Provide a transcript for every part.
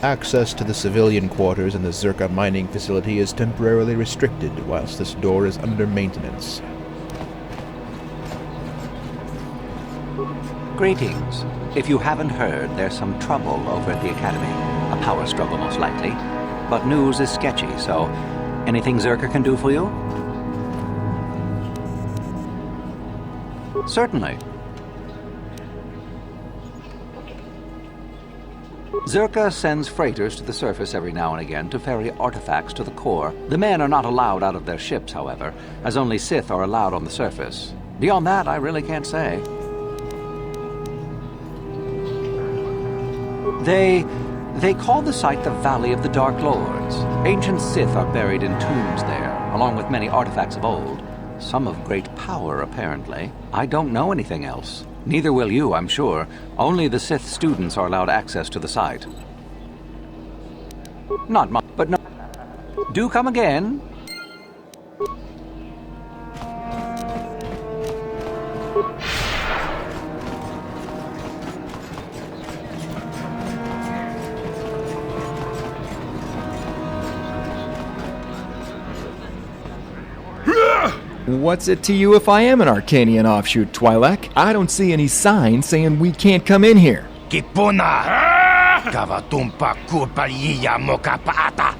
Access to the civilian quarters in the Czerka Mining Facility is temporarily restricted whilst this door is under maintenance. Greetings. If you haven't heard, there's some trouble over at the Academy. A power struggle, most likely. But news is sketchy, so anything Czerka can do for you? Certainly. Czerka sends freighters to the surface every now and again to ferry artifacts to the core. The men are not allowed out of their ships, however, as only Sith are allowed on the surface. Beyond that, I really can't say. They call the site the Valley of the Dark Lords. Ancient Sith are buried in tombs there, along with many artifacts of old. Some of great power, apparently. I don't know anything else. Neither will you, I'm sure. Only the Sith students are allowed access to the site. Not much, but no. Do come again. What's it to you if I am an Arkanian offshoot, Twi'lek? I don't see any sign saying we can't come in here. Kipuna! Kavatumpa kulpaiya mokapaata!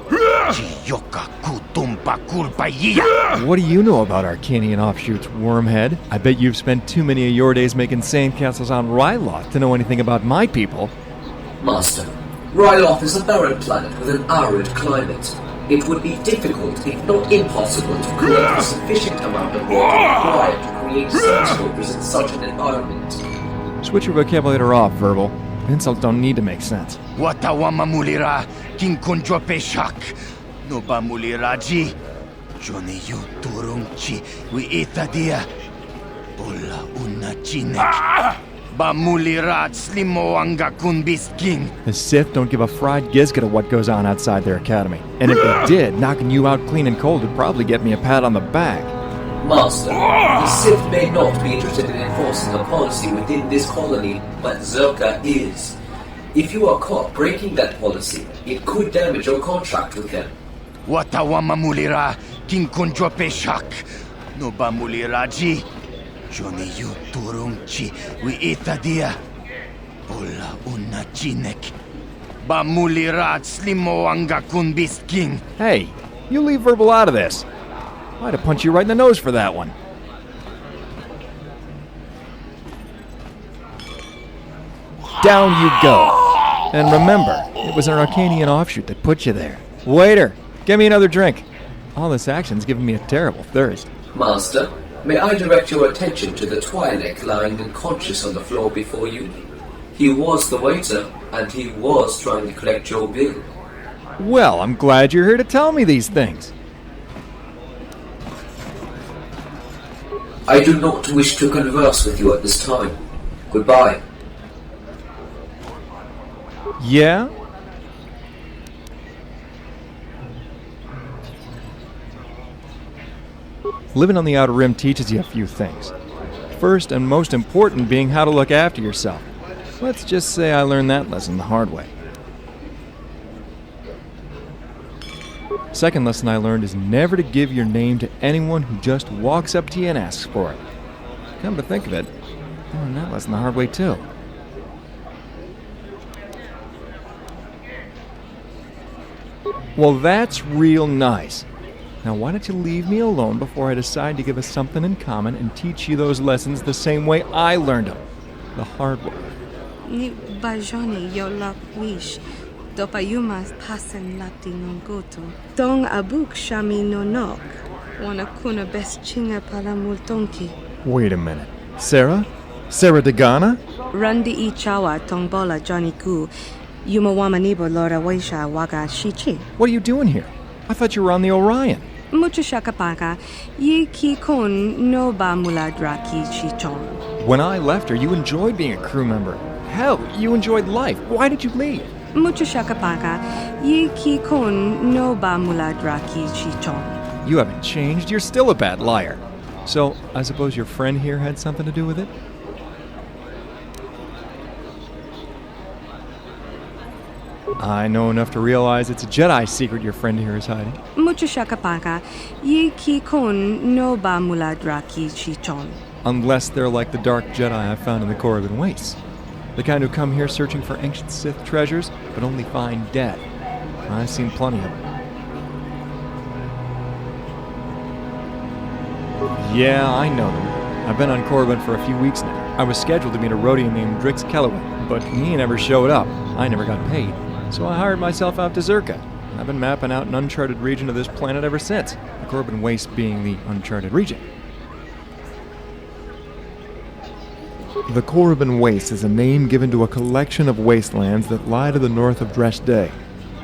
Chiyoka kutumpa kulpaiya! What do you know about Arkanian offshoots, Wormhead? I bet you've spent too many of your days making sandcastles on Ryloth to know anything about my people. Master, Ryloth is a barren planet with an arid climate. It would be difficult, if not impossible, to create a sufficient amount of water required to create seascapers in such an environment. Switch your vocabulary off, Verbal. Insults don't need to make sense. Watawama mulira kinkonjo peshak. No ba muliraji. Johnny yu turungchi wi itadia. Bola una chinek. Ba mulirat slimo anga kunbisking. The Sith don't give a fried gizka to what goes on outside their academy. And if they did, knocking you out clean and cold would probably get me a pat on the back. Master, the Sith may not be interested in enforcing a policy within this colony, but Czerka is. If you are caught breaking that policy, it could damage your contract with them. Watawama mulira kinkonjo peshak. No ba muliraji. Johnny yu turungchi wi itadia. Bola una chinek. Ba mulirat slimo anga kunbisking. Hey, you leave Verbal out of this. I'd have punched you right in the nose for that one. Down you go. And remember, it was an Arkanian offshoot that put you there. Waiter, get me another drink. All this action's giving me a terrible thirst. Master, may I direct your attention to the Twi'lek lying unconscious on the floor before you? He was the waiter, and he was trying to collect your bill. Well, I'm glad you're here to tell me these things. I do not wish to converse with you at this time. Goodbye. Yeah? Living on the Outer Rim teaches you a few things. First and most important being how to look after yourself. Let's just say I learned that lesson the hard way. Second lesson I learned is never to give your name to anyone who just walks up to you and asks for it. Come to think of it, I learned that lesson the hard way too. Well, that's real nice. Now why don't you leave me alone before I decide to give us something in common and teach you those lessons the same way I learned them, the hard way. Ni bajoni yo la wish. Dopayumas pasen latin goto. Dong abuk shami no nok. Wana kuna best chinga pala multonki. Wait a minute. Sarah? Sarah Dagana? Rundi I chawa tongbola Johnny Ku. Yumawamanibo Lora Waisha Waga Shichi. What are you doing here? I thought you were on the Orion. Mucho shakapaka. Yi ki kon no ba muladraki chichon. When I left her, you enjoyed being a crew member. Hell, you enjoyed life. Why did you leave? Mucho shakapaka. Yi ki kon no ba muladraki chichon. You haven't changed. You're still a bad liar. So, I suppose your friend here had something to do with it? I know enough to realize it's a Jedi secret your friend here is hiding. Mucho shakapaka, ye ki kon no ba muladra ki chichon. Unless they're like the dark Jedi I found in the Korriban Wastes. The kind who come here searching for ancient Sith treasures, but only find death. I've seen plenty of them. Yeah, I know them. I've been on Korriban for a few weeks now. I was scheduled to meet a Rhodian named Drix Kellaway, but he never showed up. I never got paid. So I hired myself out to Czerka. I've been mapping out an uncharted region of this planet ever since, the Korriban Wastes being the uncharted region. The Korriban Wastes is a name given to a collection of wastelands that lie to the north of Dreshdae.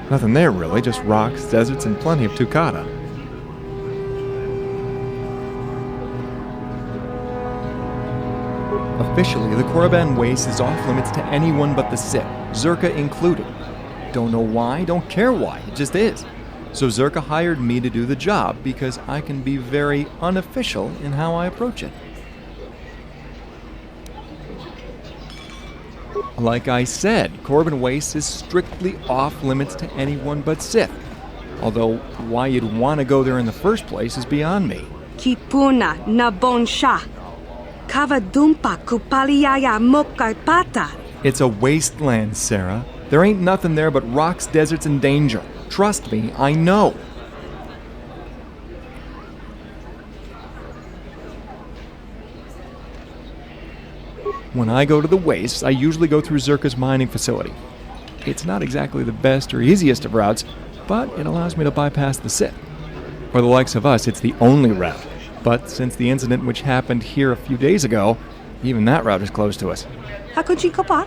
Nothing there really, just rocks, deserts, and plenty of Tukata. Officially, the Korriban Wastes is off limits to anyone but the Sith, Czerka included. Don't know why, don't care why, it just is. So Czerka hired me to do the job because I can be very unofficial in how I approach it. Like I said, Korriban Wastes is strictly off limits to anyone but Sith. Although, why you'd want to go there in the first place is beyond me. Kipuna na bonsha. Kavadumpa kupaliaya mokarpata. It's a wasteland, Sarah. There ain't nothing there but rocks, deserts, and danger. Trust me, I know. When I go to the wastes, I usually go through Czerka's mining facility. It's not exactly the best or easiest of routes, but it allows me to bypass the Sith. For the likes of us, it's the only route. But since the incident which happened here a few days ago, even that route is closed to us. Hakuji kopa?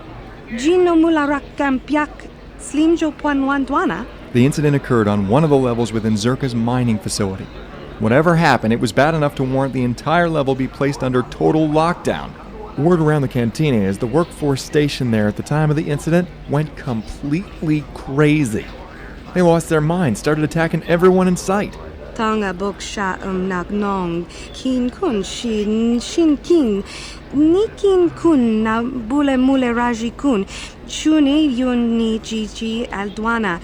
Jino mularak kampiak slimjo puanwandwana? The incident occurred on one of the levels within Czerka's mining facility. Whatever happened, it was bad enough to warrant the entire level be placed under total lockdown. Word around the cantina is the workforce stationed there at the time of the incident went completely crazy. They lost their minds, started attacking everyone in sight. Tonga boksha nagnong kin kun shin kin nikin kun na bule mule raji kun shuni yun ni jiji aldwana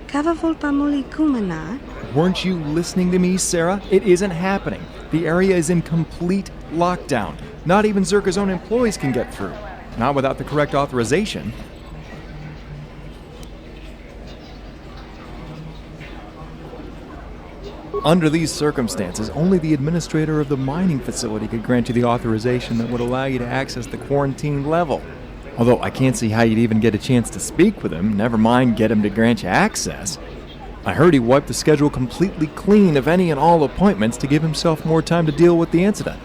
kavavolpa muli kumana. Weren't you listening to me, Sarah? It isn't happening. The area is in complete lockdown. Not even Czerka's own employees can get through. Not without the correct authorization. Under these circumstances, only the administrator of the mining facility could grant you the authorization that would allow you to access the quarantined level. Although I can't see how you'd even get a chance to speak with him, never mind get him to grant you access. I heard he wiped the schedule completely clean of any and all appointments to give himself more time to deal with the incident.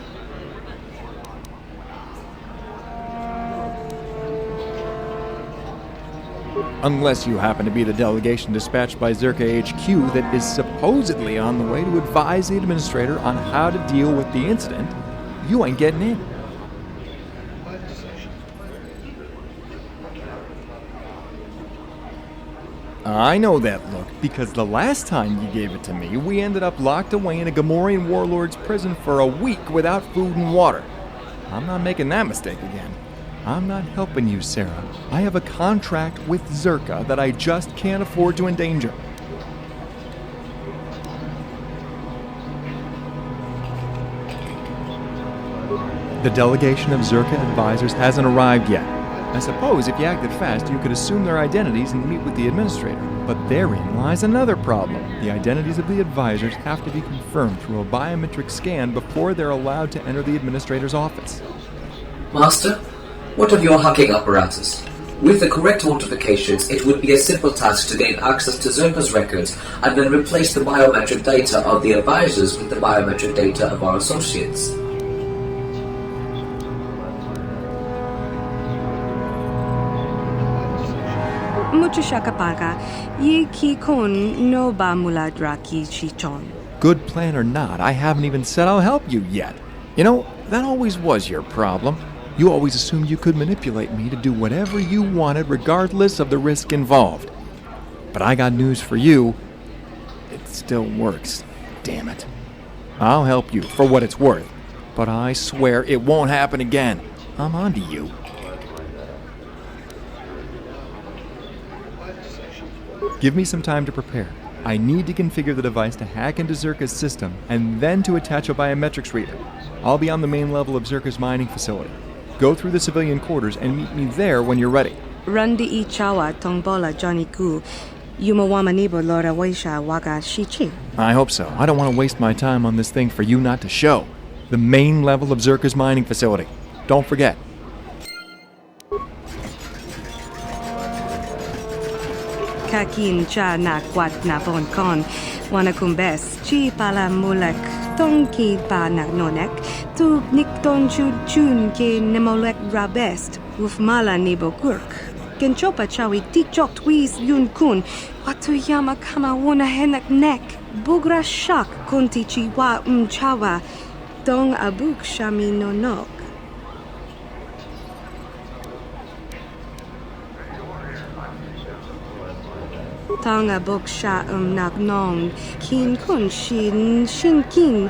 Unless you happen to be the delegation dispatched by Czerka HQ that is supposedly on the way to advise the administrator on how to deal with the incident, you ain't getting in. I know that look, because the last time you gave it to me, we ended up locked away in a Gamorrean warlord's prison for a week without food and water. I'm not making that mistake again. I'm not helping you, Sarah. I have a contract with Czerka that I just can't afford to endanger. The delegation of Czerka advisors hasn't arrived yet. I suppose if you acted fast, you could assume their identities and meet with the administrator. But therein lies another problem. The identities of the advisors have to be confirmed through a biometric scan before they're allowed to enter the administrator's office. Master, what of your hacking apparatus? With the correct authentications, it would be a simple task to gain access to Czerka's records and then replace the biometric data of the advisors with the biometric data of our associates. Mucho shakapaga, ye ki kon no ba muladra ki chichon. Good plan or not, I haven't even said I'll help you yet. You know, that always was your problem. You always assumed you could manipulate me to do whatever you wanted regardless of the risk involved. But I got news for you. It still works. Damn it. I'll help you for what it's worth. But I swear it won't happen again. I'm onto you. Give me some time to prepare. I need to configure the device to hack into Czerka's system and then to attach a biometrics reader. I'll be on the main level of Czerka's mining facility. Go through the civilian quarters and meet me there when you're ready. Randi ichawa tongbola Johnny Gu. Yumawamanibo Lora Waisha Waga Shichi. I hope so. I don't want to waste my time on this thing for you not to show. The main level of Czerka's mining facility. Don't forget. Kakin cha na kwat na bon kon. Wanakumbes chi pala mulek. Tongki pa na nonek. Tu nikton chun ke nemolek rabest. Ufmala nibo kurk. Genchopa chawi tikchok twis yun kun. Watu yama kama wona henak nek. Bugra shak kunti chiwa chawa. Dong abuk shami nonok. Tanga bok sha nak nong. Kin kun shin kin.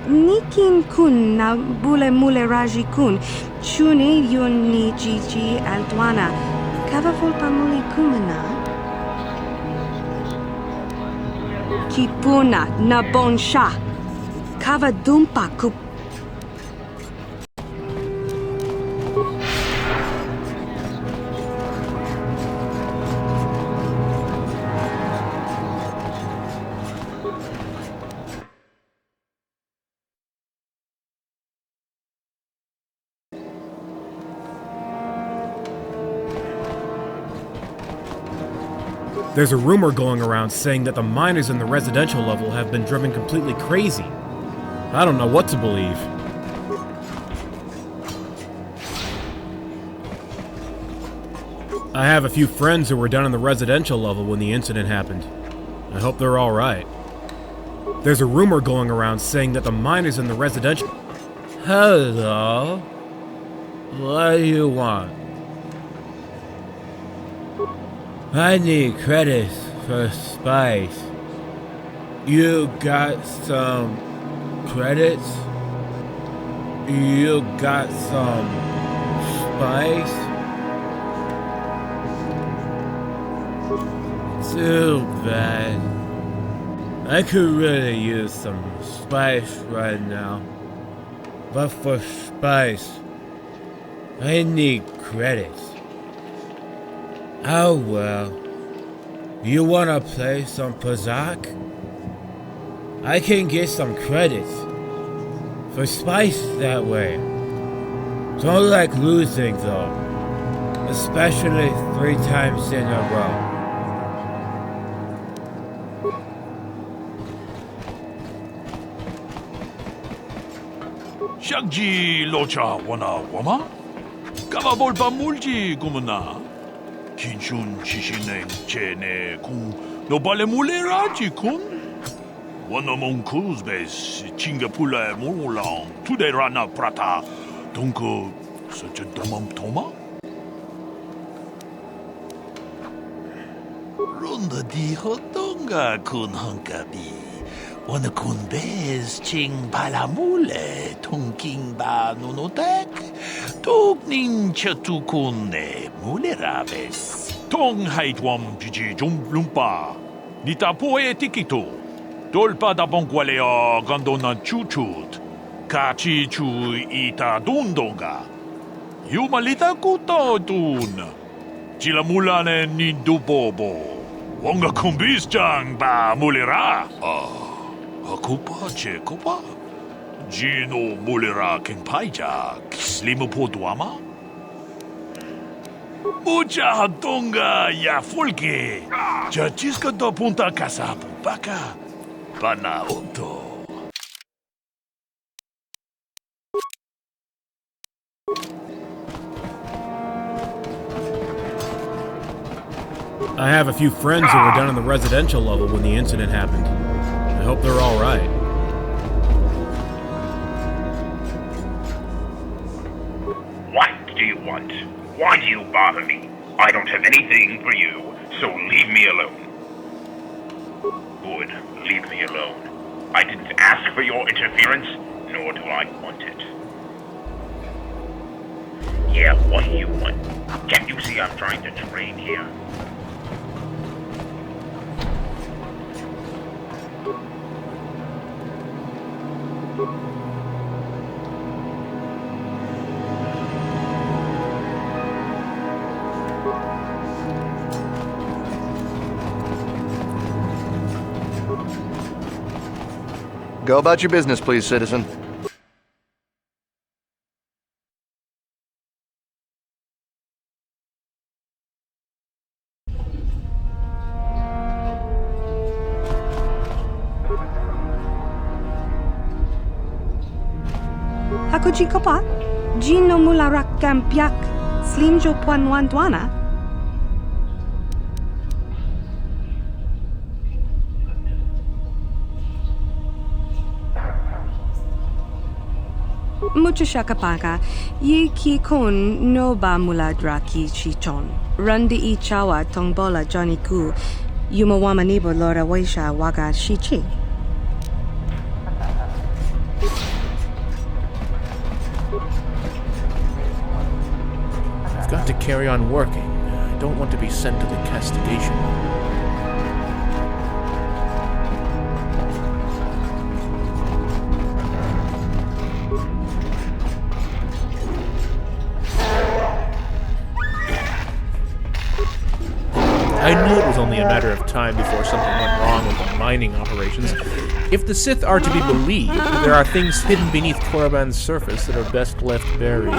Nikin kun na bule mule raji kun. Chuni yun ni jiji altwana. Kava volpa muli kumana. Kipuna na bon sha. Kava dumpa kup. There's a rumor going around saying that the miners in the residential level have been driven completely crazy. I don't know what to believe. I have a few friends who were down in the residential level when the incident happened. I hope they're alright. There's a rumor going around saying that the miners in the residential... Hello? What do you want? I need credits for spice. You got some credits? You got some spice? Too bad. I could really use some spice right now. But for spice, I need credits. Oh well. You wanna play some Pazak? I can get some credits for spice that way. Don't like losing though. Especially 3 times in a row. Shagji locha wana wama? Kavabolpa mulji gumana? Kinchun shishineng chene kun no balemule raji kun? Wana mon kuzbes chingapula mulang tude rana prata donko such a domam toma? Runda di hotonga kun hankabi. Wana kun bez ching balamule tongking ba nunotek. Togning chatukune muleraves. Tong haitwam jiji jumblumpa. Nita poe tikito. Dolpa da bongualea gandona chuchut. Kachi chu ita dundonga. Yumalita kuto dun. Chilamulane ni dubobo. Wonga kumbis jang ba mulera. Akupa che kupa. Gino mulera king paija. Slimu poduama. Mucha hatonga ya folke. Chachiska do punta casa pupaka. Pana auto. I have a few friends who were down in the residential level when the incident happened. I hope they're alright. What do you want? Why do you bother me? I don't have anything for you, so leave me alone. Good, leave me alone. I didn't ask for your interference, nor do I want it. Yeah, what do you want? Can't you see I'm trying to train here? Go about your business, please, citizen. Hakuji kopa, Jino mularak kampiak, slimjo puanwantuana. Mucho shakapaka, yi ki kun no ba muladra ki chichon. Rundi I chawa tongbola Johnny ku, yumawama nibo lora waisha waga shichi. I've got to carry on working. I don't want to be sent to the castigation. I knew it was only a matter of time before something went wrong with the mining operations. If the Sith are to be believed, there are things hidden beneath Korriban's surface that are best left buried.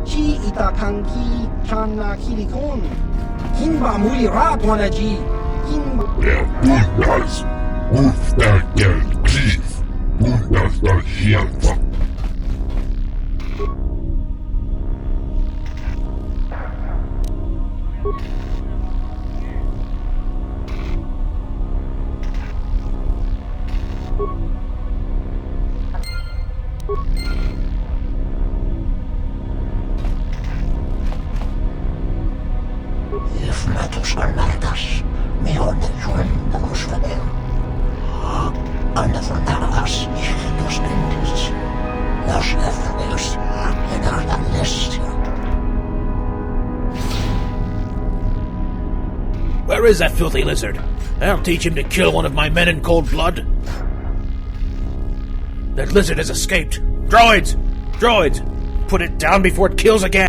Chi itakanki chana kilikon. Kimba muli ratwanaji. Kimba. Der Bundas ruft der Krieg. Bundas der Hirfa. Where is that filthy lizard? I'll teach him to kill one of my men in cold blood. That lizard has escaped. Droids! Droids! Put it down before it kills again!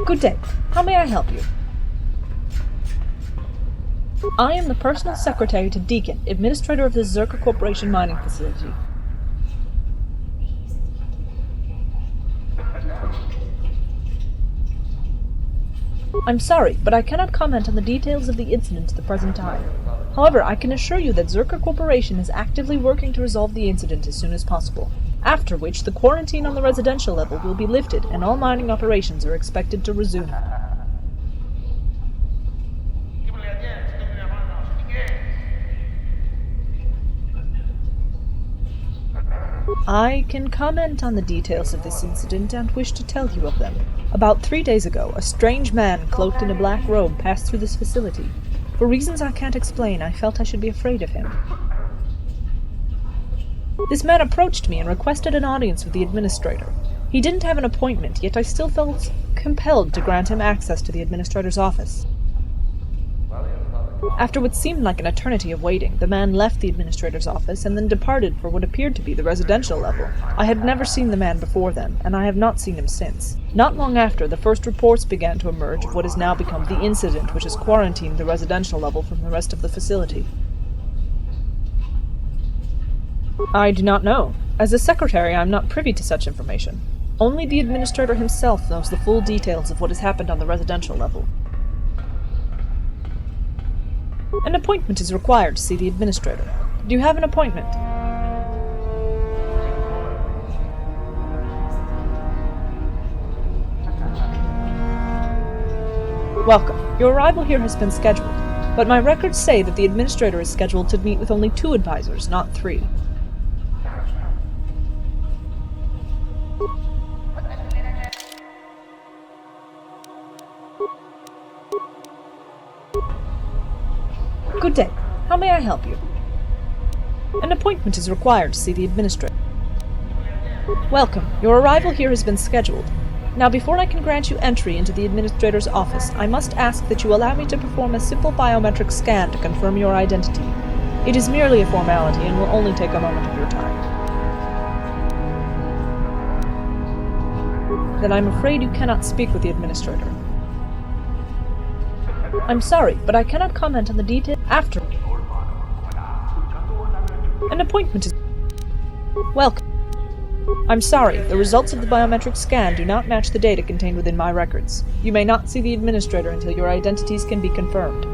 Good day. How may I help you? I am the personal secretary to Deacon, administrator of the Czerka Corporation Mining Facility. I'm sorry, but I cannot comment on the details of the incident at the present time. However, I can assure you that Czerka Corporation is actively working to resolve the incident as soon as possible, after which the quarantine on the residential level will be lifted and all mining operations are expected to resume. I can comment on the details of this incident and wish to tell you of them. About 3 days ago, a strange man cloaked in a black robe passed through this facility. For reasons I can't explain, I felt I should be afraid of him. This man approached me and requested an audience with the administrator. He didn't have an appointment, yet I still felt compelled to grant him access to the administrator's office. After what seemed like an eternity of waiting, the man left the administrator's office and then departed for what appeared to be the residential level. I had never seen the man before then, and I have not seen him since. Not long after, the first reports began to emerge of what has now become the incident which has quarantined the residential level from the rest of the facility. I do not know. As a secretary, I am not privy to such information. Only the administrator himself knows the full details of what has happened on the residential level. An appointment is required to see the administrator. Do you have an appointment? Welcome. Your arrival here has been scheduled, but my records say that the administrator is scheduled to meet with only 2 advisors, not 3. Good day. How may I help you? An appointment is required to see the administrator. Welcome. Your arrival here has been scheduled. Now, before I can grant you entry into the administrator's office, I must ask that you allow me to perform a simple biometric scan to confirm your identity. It is merely a formality and will only take a moment of your time. Then I'm afraid you cannot speak with the administrator. I'm sorry, but I cannot comment on the details after. An appointment is... Welcome. I'm sorry, the results of the biometric scan do not match the data contained within my records. You may not see the administrator until your identities can be confirmed.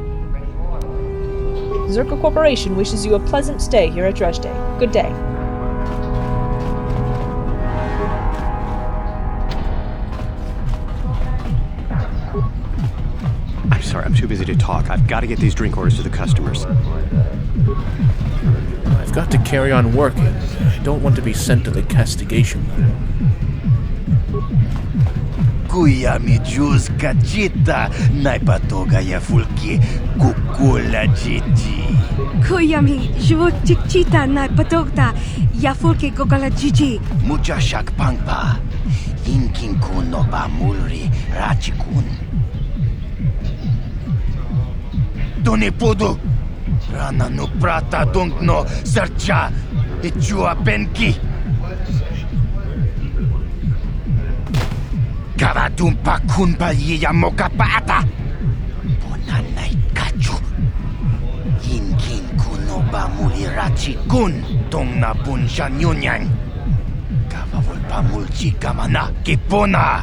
Czerka Corporation wishes you a pleasant stay here at Dreshdae. Good day. I'm sorry, I'm too busy to talk. I've got to get these drink orders to the customers. I've got to carry on working. I don't want to be sent to the castigation. Kuya mi juz kachita, naipatoga ya fulki, kukula jiji. Kuya mi juz chichita naipatoga ya fulki kukula jiji. Mucha shak pangpa, inkin kun no ba mulri rachikun. Done podo, Rana no prata dunk no sercha ichua benki. Kavadumpa kunpa yiya mokapaata. Bonanay kachu. Hinkin kuno ba mulirachi kun. Tong na bunsha nyunyang. Kavavulpa mulchi kamana kipona.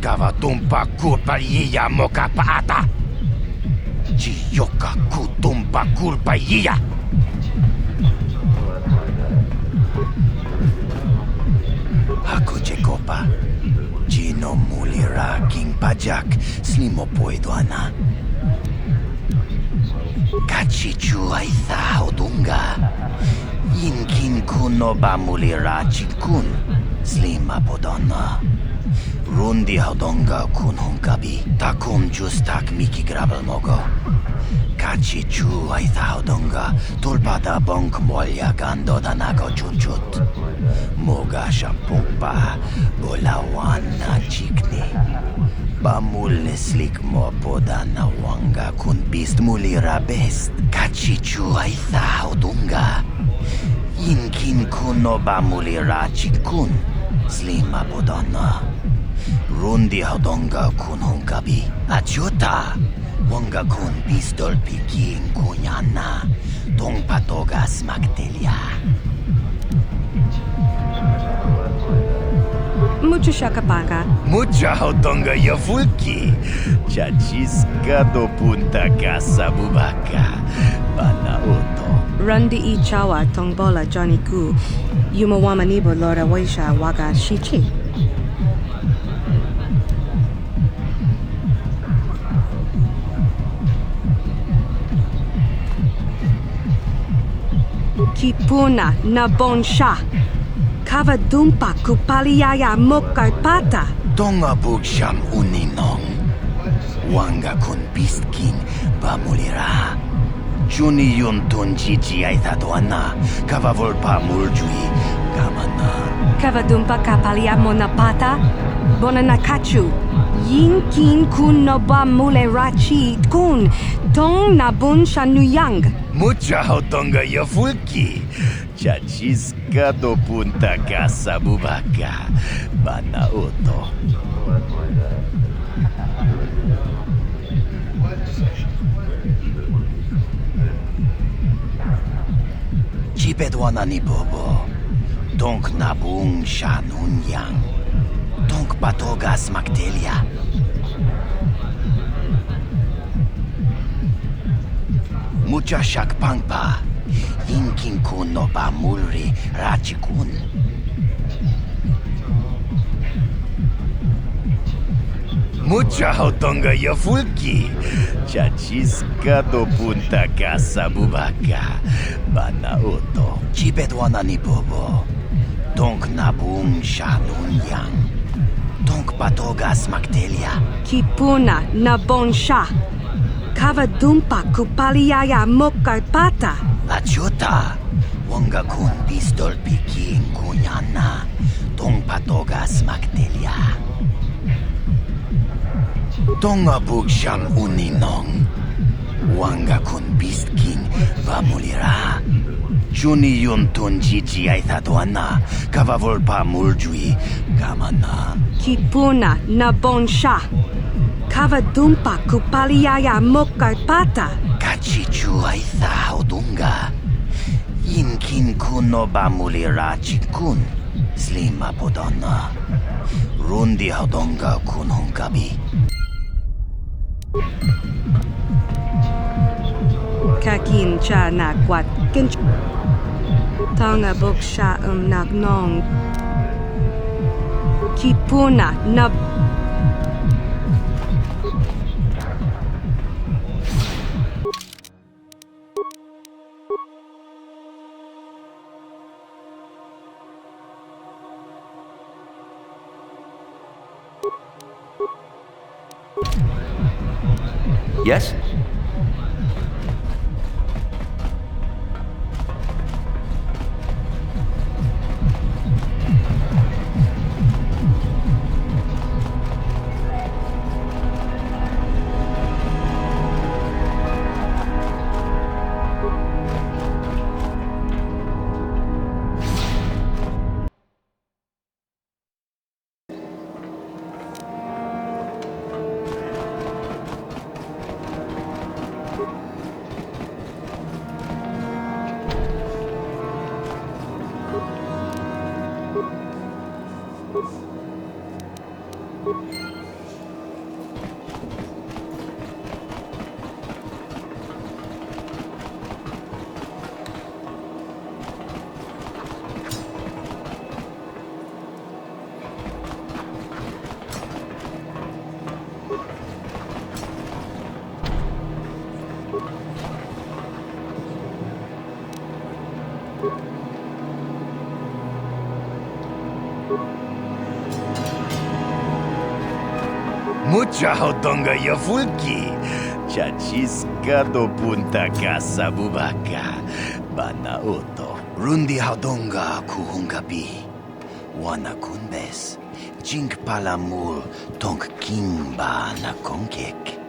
Kavadumpa kurpa yiya mokapaata. Chiyoka kutumpa kurpa yiya. Ako Chekopa. Gino mulira king pajak slimo poedoana. Kachichu aitha odunga. Inkin kuno ba mulira chikun slima podona. Rundi hodonga kun hunkabi takum justak miki grabel mogo. Kachichu aitha hodonga tulpada bonk molya gando danago chunchut. Moga shampumpa bolawana chikni. Bamul neslik mo podana wanga kun bist mulira best. Kachichu aitha hodunga. Inkin kuno ba mulira chikun slima podana. Rundi hodonga kun hunkabi. Achuta. Wanga kun pistol piking kunyana. Tong patogas magtelia. Mucho shakapanga. Mucha hodonga yafulki. Chachiska do punta casa bubaka. Bana oto. Rundi I chawa tongbola Johnny Ku. Yumawama nibo lora waisha waga shichi. Kipuna na bonsha. Kavadumpa kupaliaya mokarpata. Tonga bugsham uninong. Wanga kun pistkin bamulira. Juni yun tunjichi aithadoana. Kavavolpa muljui kamana. Kavadumpa kapalia monapata. Bonanakachu. Yinkin kun no bamulerachi kun. Tong nabun shanuyang. Mucha hodonga yafulki. Chachiska do punta casa bubaka. Bana oto. Chipedwana ni bobo. Donk nabung shanunyang. Donk patogas magtelia. Mucha shakpangpa. Inkin kun no ba mulri rachikun. Mucha hodonga yafulki. Chachiska do punta casa bubaka. Bana oto. Chipedwana ni bobo. Donk nabung shanunyang. Donk patogas magtelia. Kipuna na bonsha. Kavadumpa kupaliaya mokarpata. Achuta. Wanga kun pistol piking kunyana. Tong patogas magtelia. Tonga bugsham uninong. Wanga kun pistking bamulira. Juni yun tunjichi aithadoana. Kavavolpa muljui kamana. Kipuna na bonsha. Kavadumpa kupaliaya mokarpata. Kachichu aitha odunga. Inkin kuno bamulira chikun. Slima podona. Rundi hodonga kun hunkabi. Kakin cha na kwat kinch. Tanga buksha nagnong. Kipuna na. Yes? Mucha hodonga ya fulki. Chachiska do punta casa bubaka. Bana oto. Rundi hodonga kuhungabi. Wana kunbes. Jink palamul tonk kimba na konkek.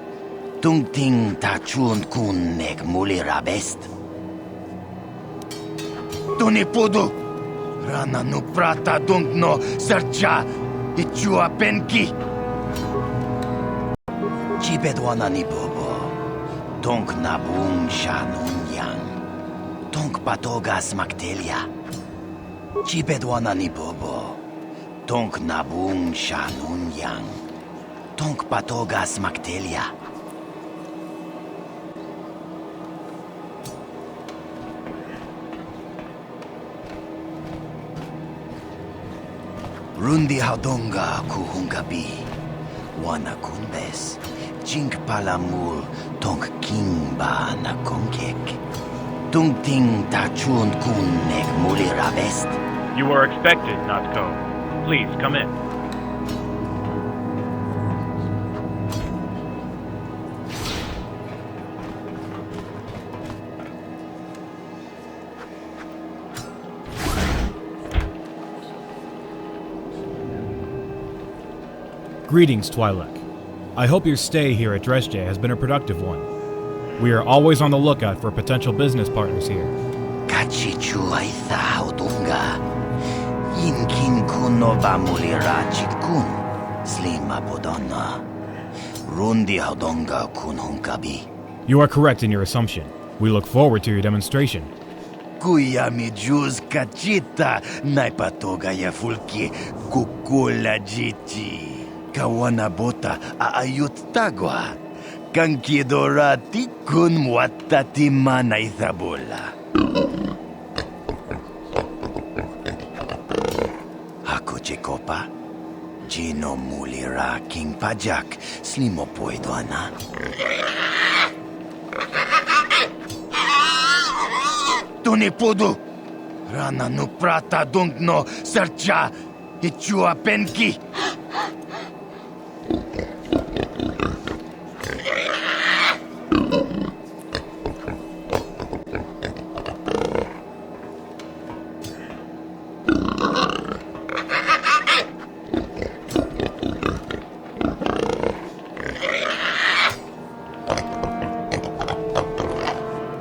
Tung ting tachun kun nek mulirabest. Tuni pudu. Rana nu prata dong no sercha. Ichua penki. Chibedwana ni bobo. Tonk nabung shanun yang. Tonk patogas maktelia. Chibedwana ni bobo. Tonk nabung shanun yang. Tonk patogas maktelia. Rundi hadonga kuhungabi. Wana kunbes. Jink palamul tonk kimba na konkek. Tung ting tachun kun nek mulirabest. You were expected, Natko. Please, come in. Greetings, Twi'lek. I hope your stay here at Dreshdae has been a productive one. We are always on the lookout for potential business partners here. Kachichu aitha haudunga. Inkin kuno bamulira chikun. Slima podonna. Rundi haudunga kun hunkabi. You are correct in your assumption. We look forward to your demonstration. Kuyami juz kachita naipatoga ya fulki kukula jichi. Kawana bota aayut tagwa. Kankidorati kun mwatati mana ithabola. Hako chekopa. Jino mulira king pajak. Slimo poidwana. Tuni pudu. Rana nu prata dungno sercha. Ichua penki.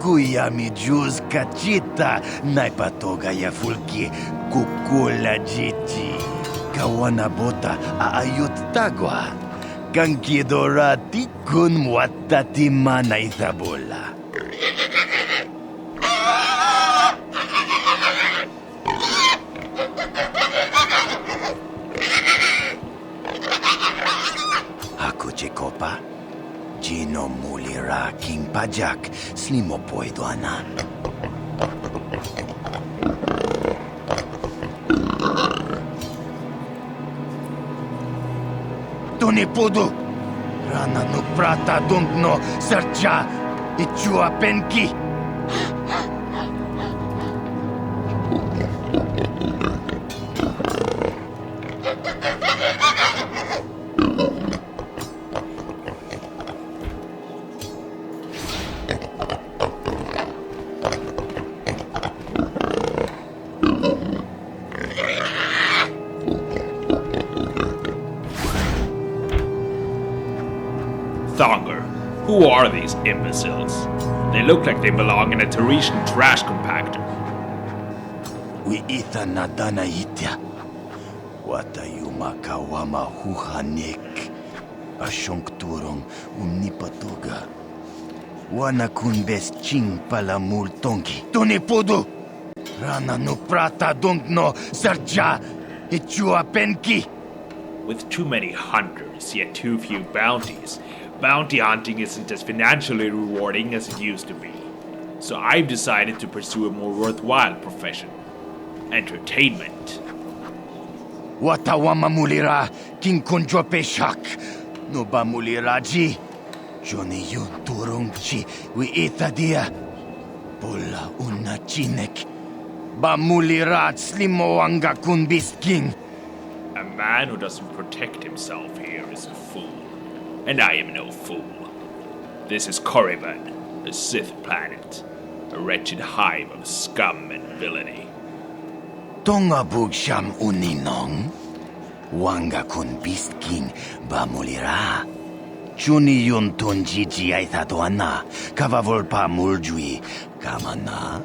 Kuyami juz kachita naipatoga ya fulki kukula jichi. Kawana bota aayut tagwa. Kankidorati kun mwatati mana ithabola. Hako chekopa. Jino mulira king pajak. Slimo poidwana. Tuni pudu. Rana nu prata dungno sercha. Ichua penki. Thonger, who are these imbeciles? They look like they belong in a Teresian trash compactor. We ita nadana itya. Watayuma kawama huhanek. Ashonkturong umnipatoga. Wana kunbes ching palamul tonki. Tuni pudu! Rana nu prata dungno sercha. Ichua penki. With too many hunters, yet too few bounties, bounty hunting isn't as financially rewarding as it used to be. So I've decided to pursue a more worthwhile profession. Entertainment. Watawama mulira king kunjo peshak. No ba muliraji. Johnny yun turungchi wi itadia. Pola una chinek. Ba mulirat slimo anga kun king. A man who doesn't protect himself here is a fool. And I am no fool. This is Korriban, a Sith planet. A wretched hive of scum and villainy. Tonga bugsham uninong. Wanga kun king ba mulira. Chuni yun tunjiji aitatuana. Kavavolpa muljui. Kamana.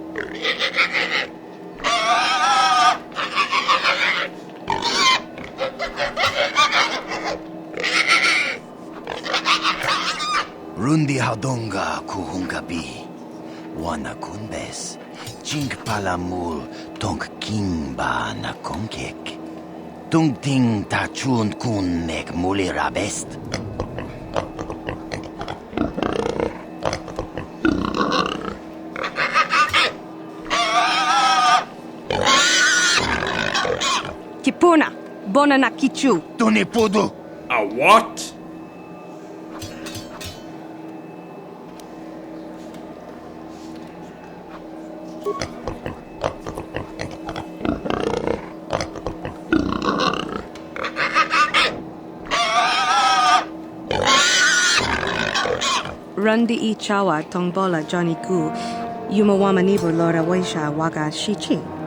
Rundi hadonga kuhungabi. Wana kunbes. Chink palamul tong king ba na konkek. Tung ting ta chun kun mek mulira best. Kipuna, bona na kichu. Tuni pudu. A what? Rundi I chawa tongbola Johnny Gu. Yumawamanibu Lora Waisha Waga Shichi.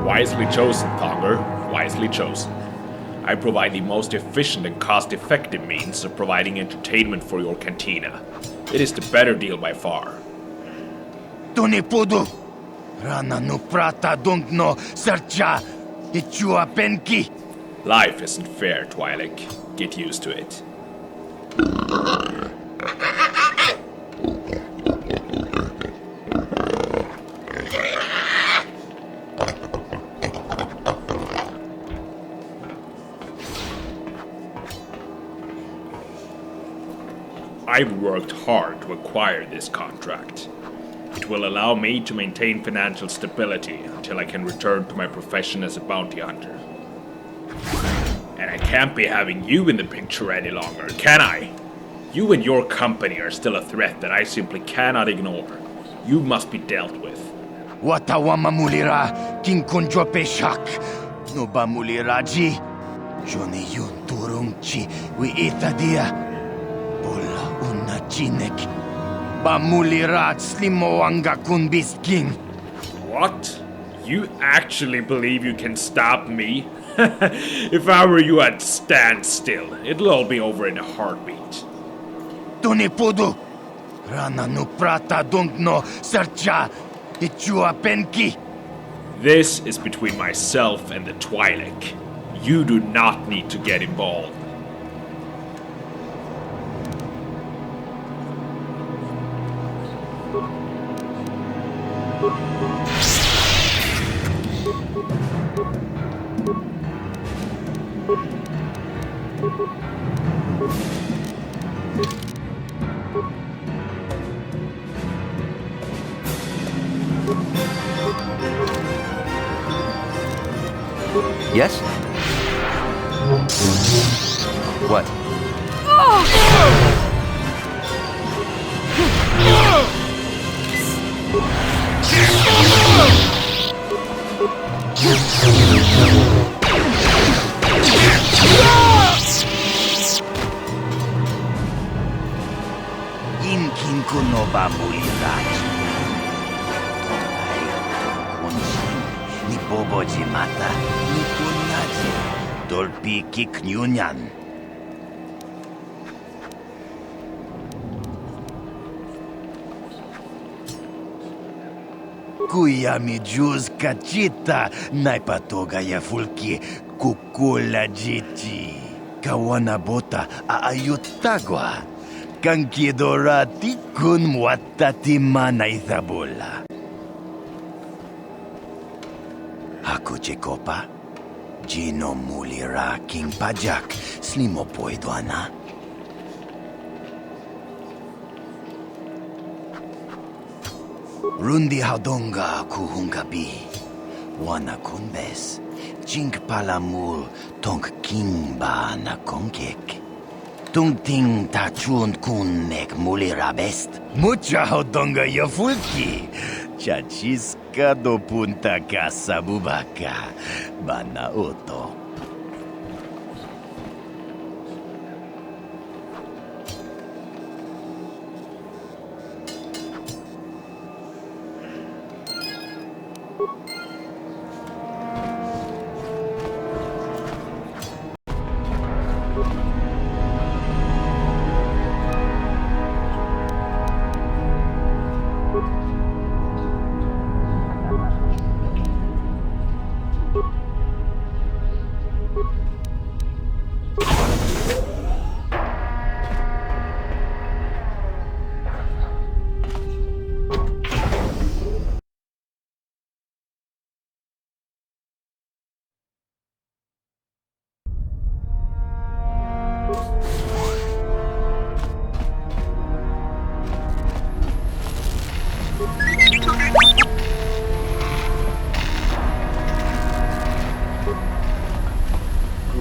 Wisely chosen, Thonger. Wisely chosen. I provide the most efficient and cost-effective means of providing entertainment for your cantina. It is the better deal by far. Tuni pudu. Rana no prata don't no sercha. Ichua penki. Life isn't fair, Twi'lek. Get used to it. I've worked hard to acquire this contract. It will allow me to maintain financial stability until I can return to my profession as a bounty hunter. And I can't be having you in the picture any longer, can I? You and your company are still a threat that I simply cannot ignore. You must be dealt with. Watawama mulira king kunjo peshak. No ba muliraji. Johnny yun turungchi wi itadia. Pola una chinek. Ba mulirat slimo anga kun king. What? You actually believe you can stop me? If I were you, I'd stand still. It'll all be over in a heartbeat. Tuni pudu. Rana no prata don't no sercha. Ichua penki. This is between myself and the Twi'lek. You do not need to get involved. Yes? What? Inkin kuno ba muliraj? Konsin ni boboji mata ni kunyaji dolpi kiknyunyan. Kuya mi juz kachita naipatoga ya fulki kukula jiti. Kawana bota aayutagwa. Kankidorati kun muatati manaithabula. Ako Chekopa, Gino mulira king pajak, slimo poidwana. Rundi hadonga kuhungabi, wana kunbes, jink palamul tonk king ba na konkek. Tungting tachun kun nek mulira best. Mucha hodonga ya fulki. Chachiska do punta casa bubaka. Bana oto.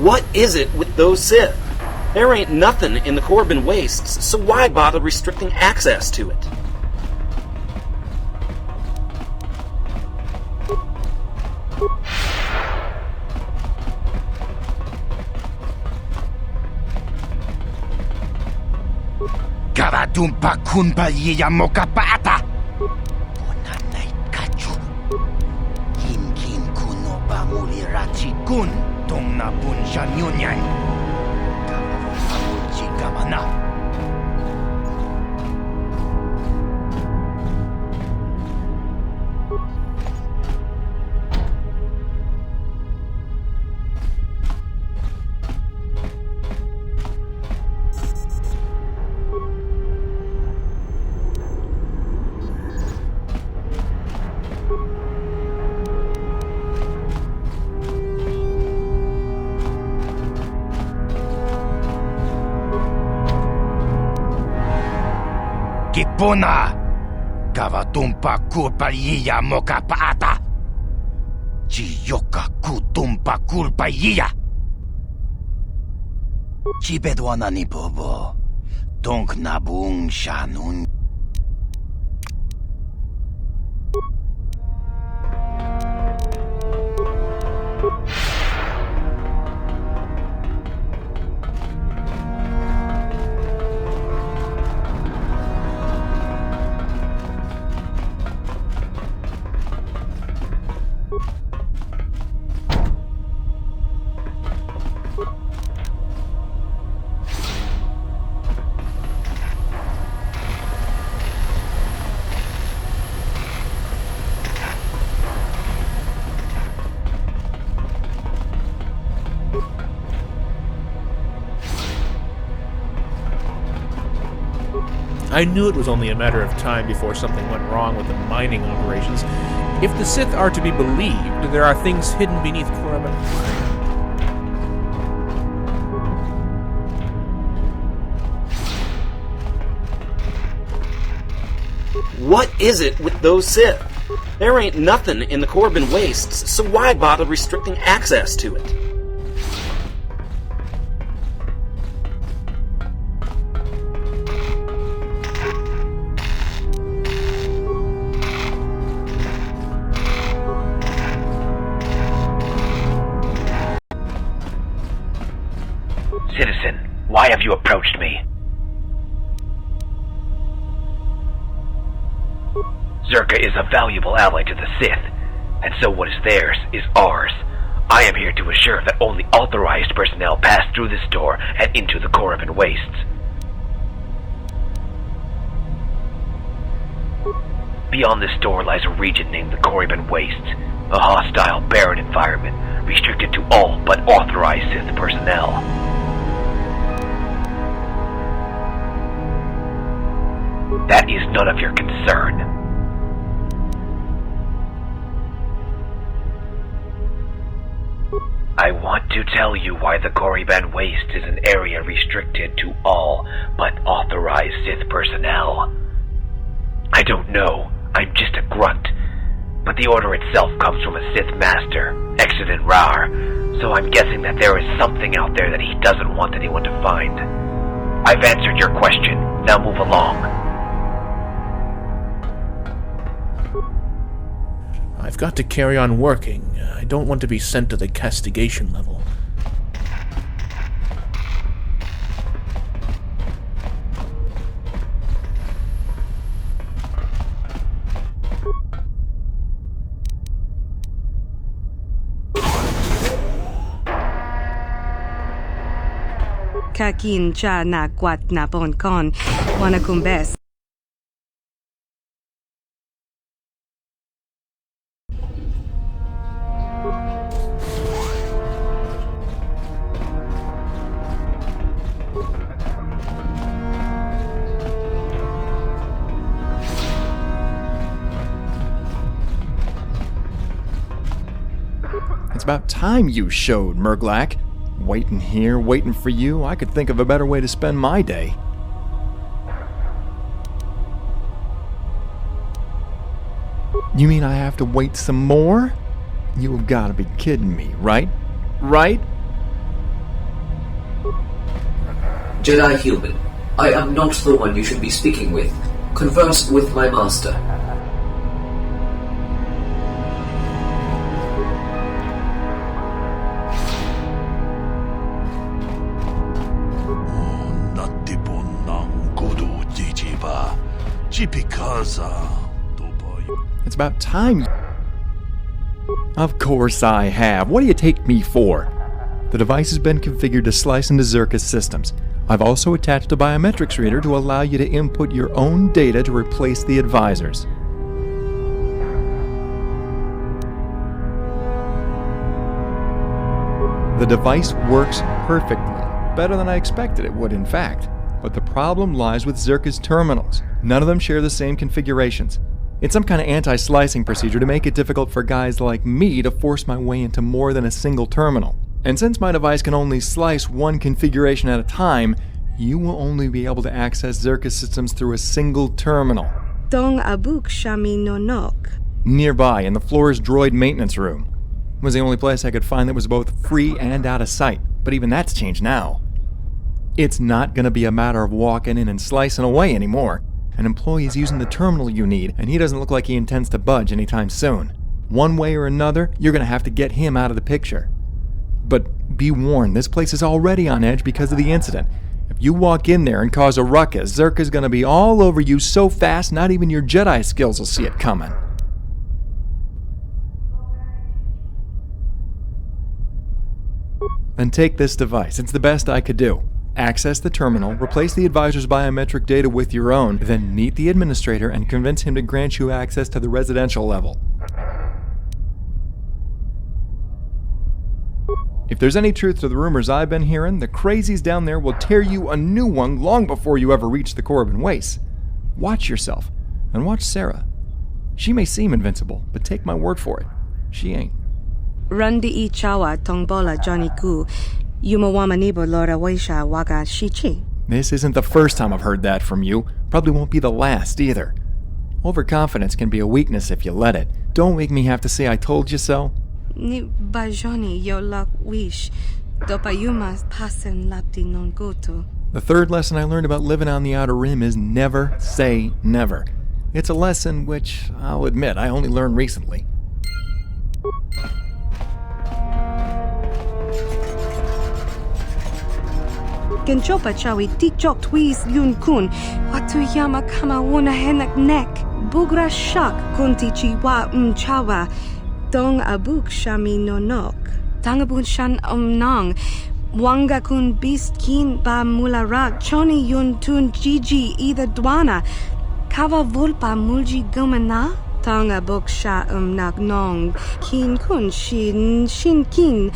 What is it with those Sith? There ain't nothing in the Korriban wastes, so why bother restricting access to it? Karatumpa kunpa yiya mokapata. Bonanay kachu. Kin kuno ba mulirachi kun. Tong na bunsha nyunyan. Kawafuchi gamana. Kipuna! Kavatumpa kulpa yiya mokapaata! Chiyoka kutumpa kulpa yiya! Chibedwana ni bobo. Tonk nabung shanun. I knew it was only a matter of time before something went wrong with the mining operations. If the Sith are to be believed, there are things hidden beneath Korriban. What is it with those Sith? There ain't nothing in the Korriban wastes, so why bother restricting access to it? Citizen, why have you approached me? Czerka is a valuable ally to the Sith, and so what is theirs is ours. I am here to assure that only authorized personnel pass through this door and into the Korriban wastes. Beyond this door lies a region named the Korriban Wastes, a hostile, barren environment, restricted to all but authorized Sith personnel. That is none of your concern. I want to tell you why the Korriban Waste is an area restricted to all but authorized Sith personnel. I don't know, I'm just a grunt, but the order itself comes from a Sith master, Exodin Rar, so I'm guessing that there is something out there that he doesn't want anyone to find. I've answered your question, now move along. I've got to carry on working. I don't want to be sent to the castigation level. Kakin cha na kwat na pon kon, wana kumbes. It's about time you showed, Murglak. Waiting here, waiting for you. I could think of a better way to spend my day. You mean I have to wait some more? You have got to be kidding me, right? Right? Jedi human, I am not the one you should be speaking with. Converse with my master. It's about time. Of course I have. What do you take me for? The device has been configured to slice into Czerka's systems. I've also attached a biometrics reader to allow you to input your own data to replace the advisors. The device works perfectly. Better than I expected it would, in fact. But the problem lies with Czerka's terminals. None of them share the same configurations. It's some kind of anti-slicing procedure to make it difficult for guys like me to force my way into more than a single terminal. And since my device can only slice one configuration at a time, you will only be able to access Czerka's systems through a single terminal. Dong abuk shami no nok. Nearby, in the floor's droid maintenance room. It was the only place I could find that was both free and out of sight, but even that's changed now. It's not going to be a matter of walking in and slicing away anymore. An employee is using the terminal you need, and he doesn't look like he intends to budge anytime soon. One way or another, you're going to have to get him out of the picture. But be warned, this place is already on edge because of the incident. If you walk in there and cause a ruckus, Czerka's going to be all over you so fast, not even your Jedi skills will see it coming. Then take this device. It's the best I could do. Access the terminal, replace the advisor's biometric data with your own, then meet the administrator and convince him to grant you access to the residential level. If there's any truth to the rumors I've been hearing, the crazies down there will tear you a new one long before you ever reach the Korriban Wastes. Watch yourself, and watch Sarah. She may seem invincible, but take my word for it, she ain't. Randi I chawa tongbola Johnny Gu. Yumawamanibo Lora Waisha Waga Shichi. This isn't the first time I've heard that from you. Probably won't be the last either. Overconfidence can be a weakness if you let it. Don't make me have to say I told you so. Ni bajoni yo la wish. Dopayumas pasen lapti non goto. The third lesson I learned about living on the Outer Rim is never say never. It's a lesson which, I'll admit, I only learned recently. Genchopa chawi tichok twis yun kun. Watuyama kama wuna henak nek. Bugra shak kunti chiwa chawa. Dong abuk shami nonok. Tangabun shan nong. Wanga kun beast kin ba mularak. Choni yun tun jiji either dwana. Kava vulpa mulji gumana. Tanga boksha nak nong. Kin kun shin kin.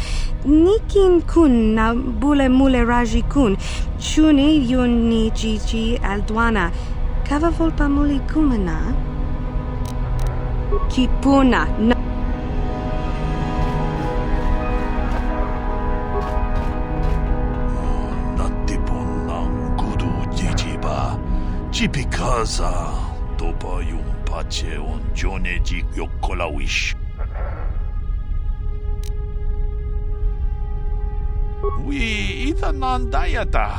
Nikin kun na bule mule raji kun. Chuni yun ni jiji aldwana. Kava vulpa muli gumana. Kipuna na. Chipikaza dopa yung pache on jonejik yokkolawish. We itanan dayata.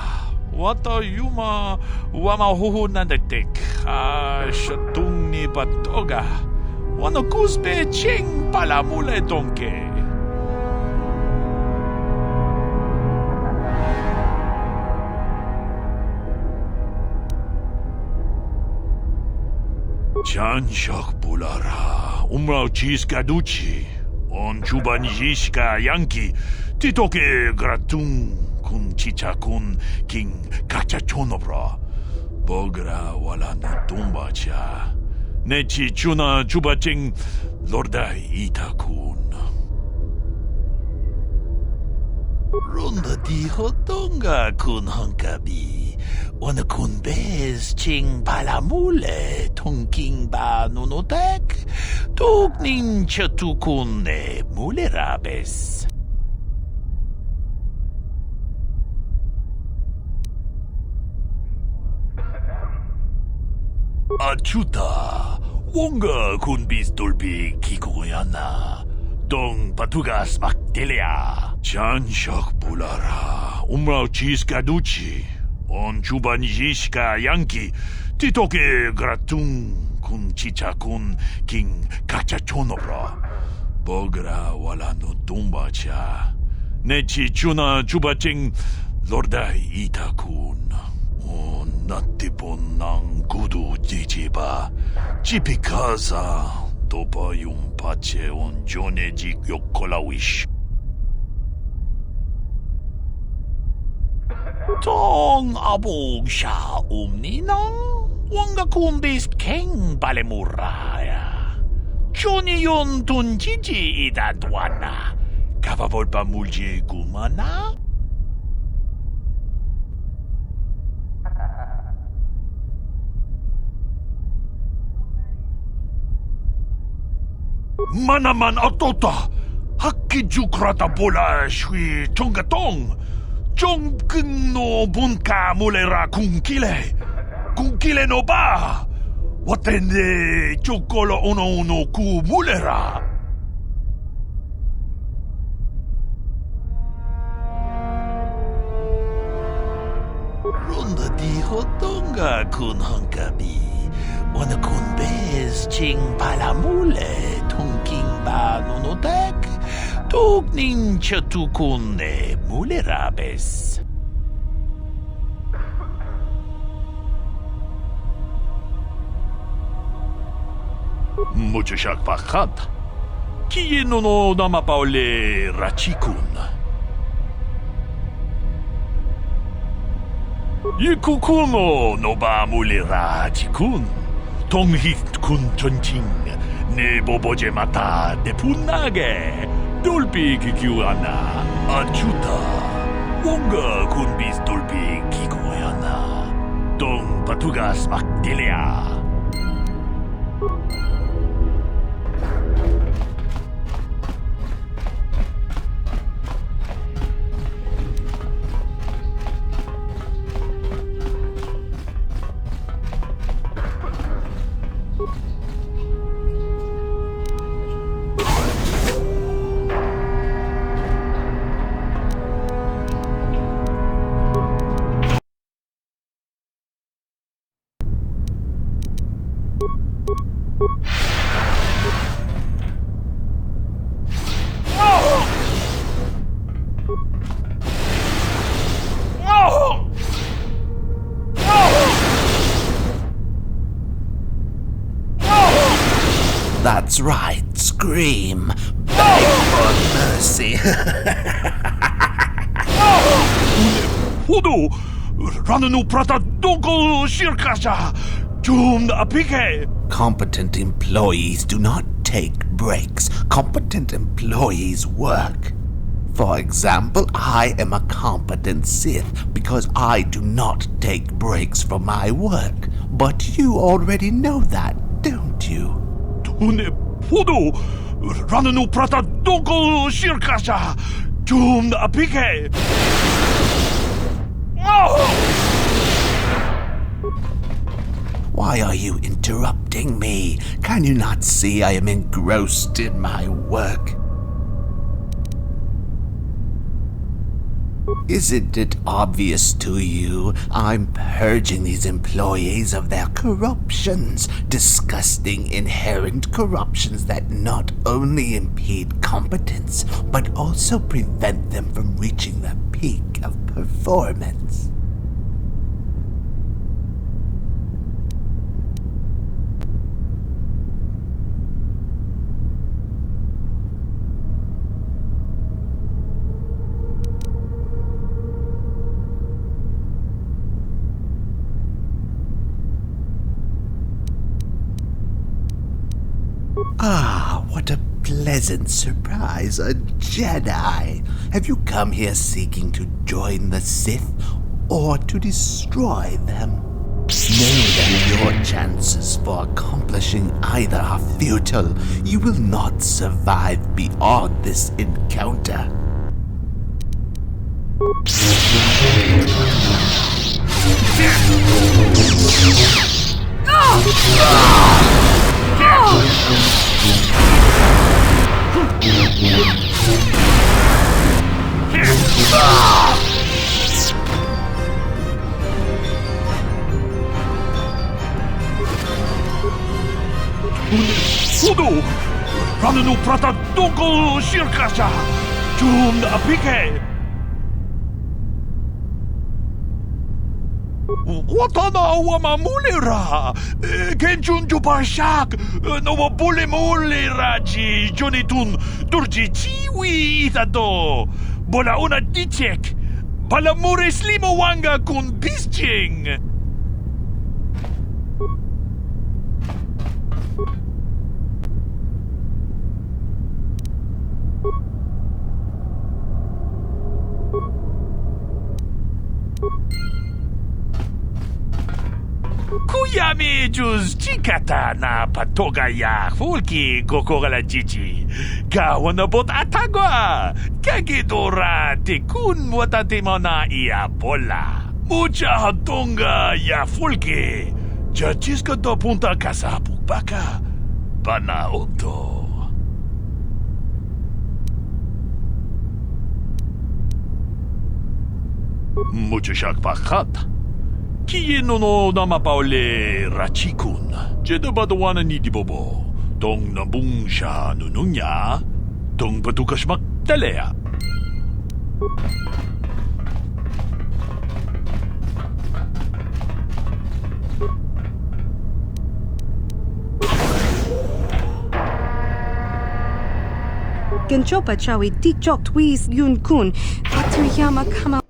Wata yuma wama huhu nandetek. Shatung ni batoga. Wano kusbe ching palamule donke. Chanshak bulara, umrao chiska duchi, on chubanjishka yanki, titoke gratung kun chicha kun king kachachonobra, bogra wala no tumba cha, nechi chuna chubaching lordai itakun. Ronda di hotonga kun hankabi. Wana kun bez ching palamule tongking ba nunotek tuk nin chatukun ne mulerabes. Achuta wonga kun biz dolbi kikoyana dong patugas maktelia chanshak bulara umrao chiska duchi. On chubanjishka yanki, titoke gratung kun chicha kun king kachachonobra. Bogra wala no tumba cha. Nechi chuna chubaching lordai itakun. On natipon nang kudu jijiba. Chipikaza dopa yung pache on jonejik yokkolawish. Tong abog siya ninang wanga kumbis keng balemuraya. Choni yun tun jiji idadwana. Kavavol pa mulji gumana? Manaman atota. Hakkijukrata bola shui tongatong. Jong no bunka mulera kunkile no ba watende chokolo uno ku mulera ronda di hotonga kun hankabi wana kun bez ching palamule tongking ba nunotek tuk nin chatukun ne mulerabes. Mucho shak pakat. Kiye no namapaole rachikun. Yikukuno no ba mulera chikun. Tonghit kun chonching. Ne boboje mata de punage. Dolpi kikiwana achuta wonga kun bis dolpi kikoyana dong patugas maktelia. That's right, scream. Beg for mercy. Hudu! Rananu prata donko shirkasha! Jum apike! Competent employees do not take breaks. Competent employees work. For example, I am a competent Sith because I do not take breaks from my work. But you already know that, don't you? Tune Hudu! Rananu prata donko shirkasha! Jum apike! Why are you interrupting me? Can you not see I am engrossed in my work? Isn't it obvious to you I'm purging these employees of their corruptions, disgusting inherent corruptions that not only impede competence, but also prevent them from reaching the peak of performance? Ah, what a pleasant surprise, a Jedi. Have you come here seeking to join the Sith or to destroy them? Know that your chances for accomplishing either are futile. You will not survive beyond this encounter. Hudu! Rananu prata donko shirkasha! Jum apike! Watana wamamulira! Kenchun jupashak! Nova bulemuliraji! Jonitun durjichi wi itado! Bola una dichek! Balamure slimo wanga kun bisching! Kuyami juz chikata na patogaya fulki gokora jiji. Gawana bot atagwa. Kagidora tekun watatimona ia bola. Mucha hatonga ya fulki. Jachiska do punta casa pukbaka. Bana opto. Mucha shak pakat. Kieno no namapaule rachikun. Jeda badawana ni dibobo. Tong nabung siya nununya. Tong patukas magtalea. Genchopa chawi tikchok twis yun kun. Atuyama kama.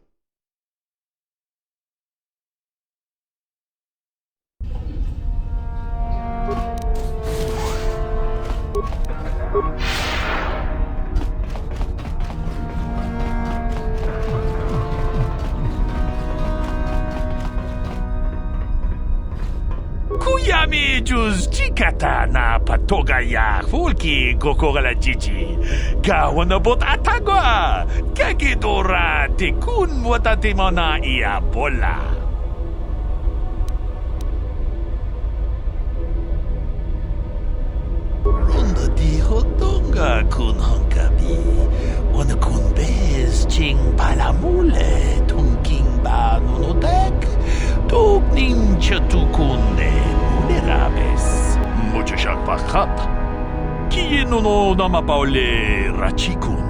Kuyami juz chikata na patogaya fulki gokora jiji. Gawana bot atagwa. Kagidora tekun watatimona ia bola. Ronda di hotonga kun hankabi. Wana kun bez ching palamule tungking ba nunotek. Tuk ninja tukunne munerabes. Mucha shak pakat. Kieno no namapaule rachikun.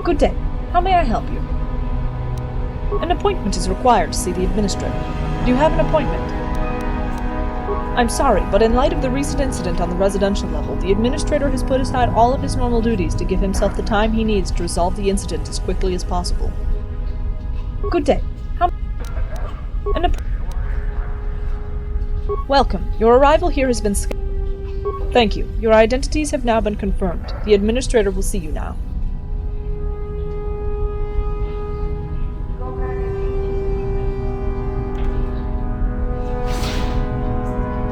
Good day. How may I help you? An appointment is required to see the Administrator. Do you have an appointment? I'm sorry, but in light of the recent incident on the residential level, the Administrator has put aside all of his normal duties to give himself the time he needs to resolve the incident as quickly as possible. Good day. Welcome. Your arrival here has been scheduled. Thank you. Your identities have now been confirmed. The Administrator will see you now.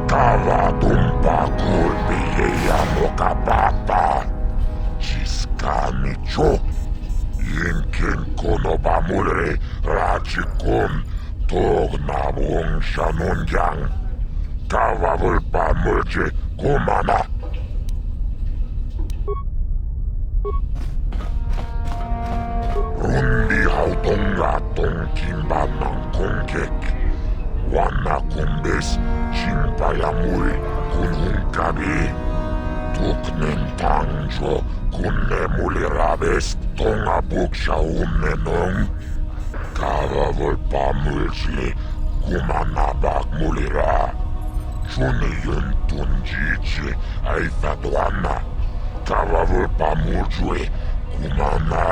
Kavatumpa kulpihiya mukapapa. Chiskamicho. Yinkin konobamure rachikun. Tognabung shanunjang. Kavavulpa mulchi kumana. Rundi hautonga tongkimbanang kongkek. Wana kumbis chimpayamuri kunhunkabi. Tuknen tangjo kunne mulirabes tonga buksha umnenong. Kavavulpa mulchi kumanabak mulira. Juniyun tunjichi aitatuana. Kavavulpa mulchue kumana.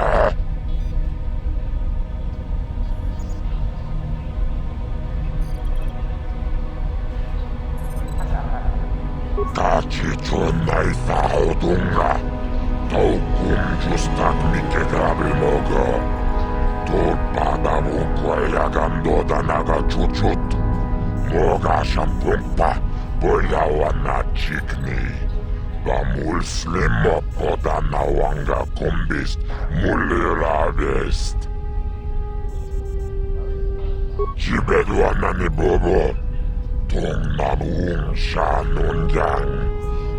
Tachichon naithaudunga. Taukum justak mikegrabilmogo. Tulpadavukwayagandoda naga chuchut. Moga shampumpa, boyawana chikni. Bamul slimo podana wanga kumbist, muliravest. Chibedwana ni bobo. Tong nabuung shanunjang.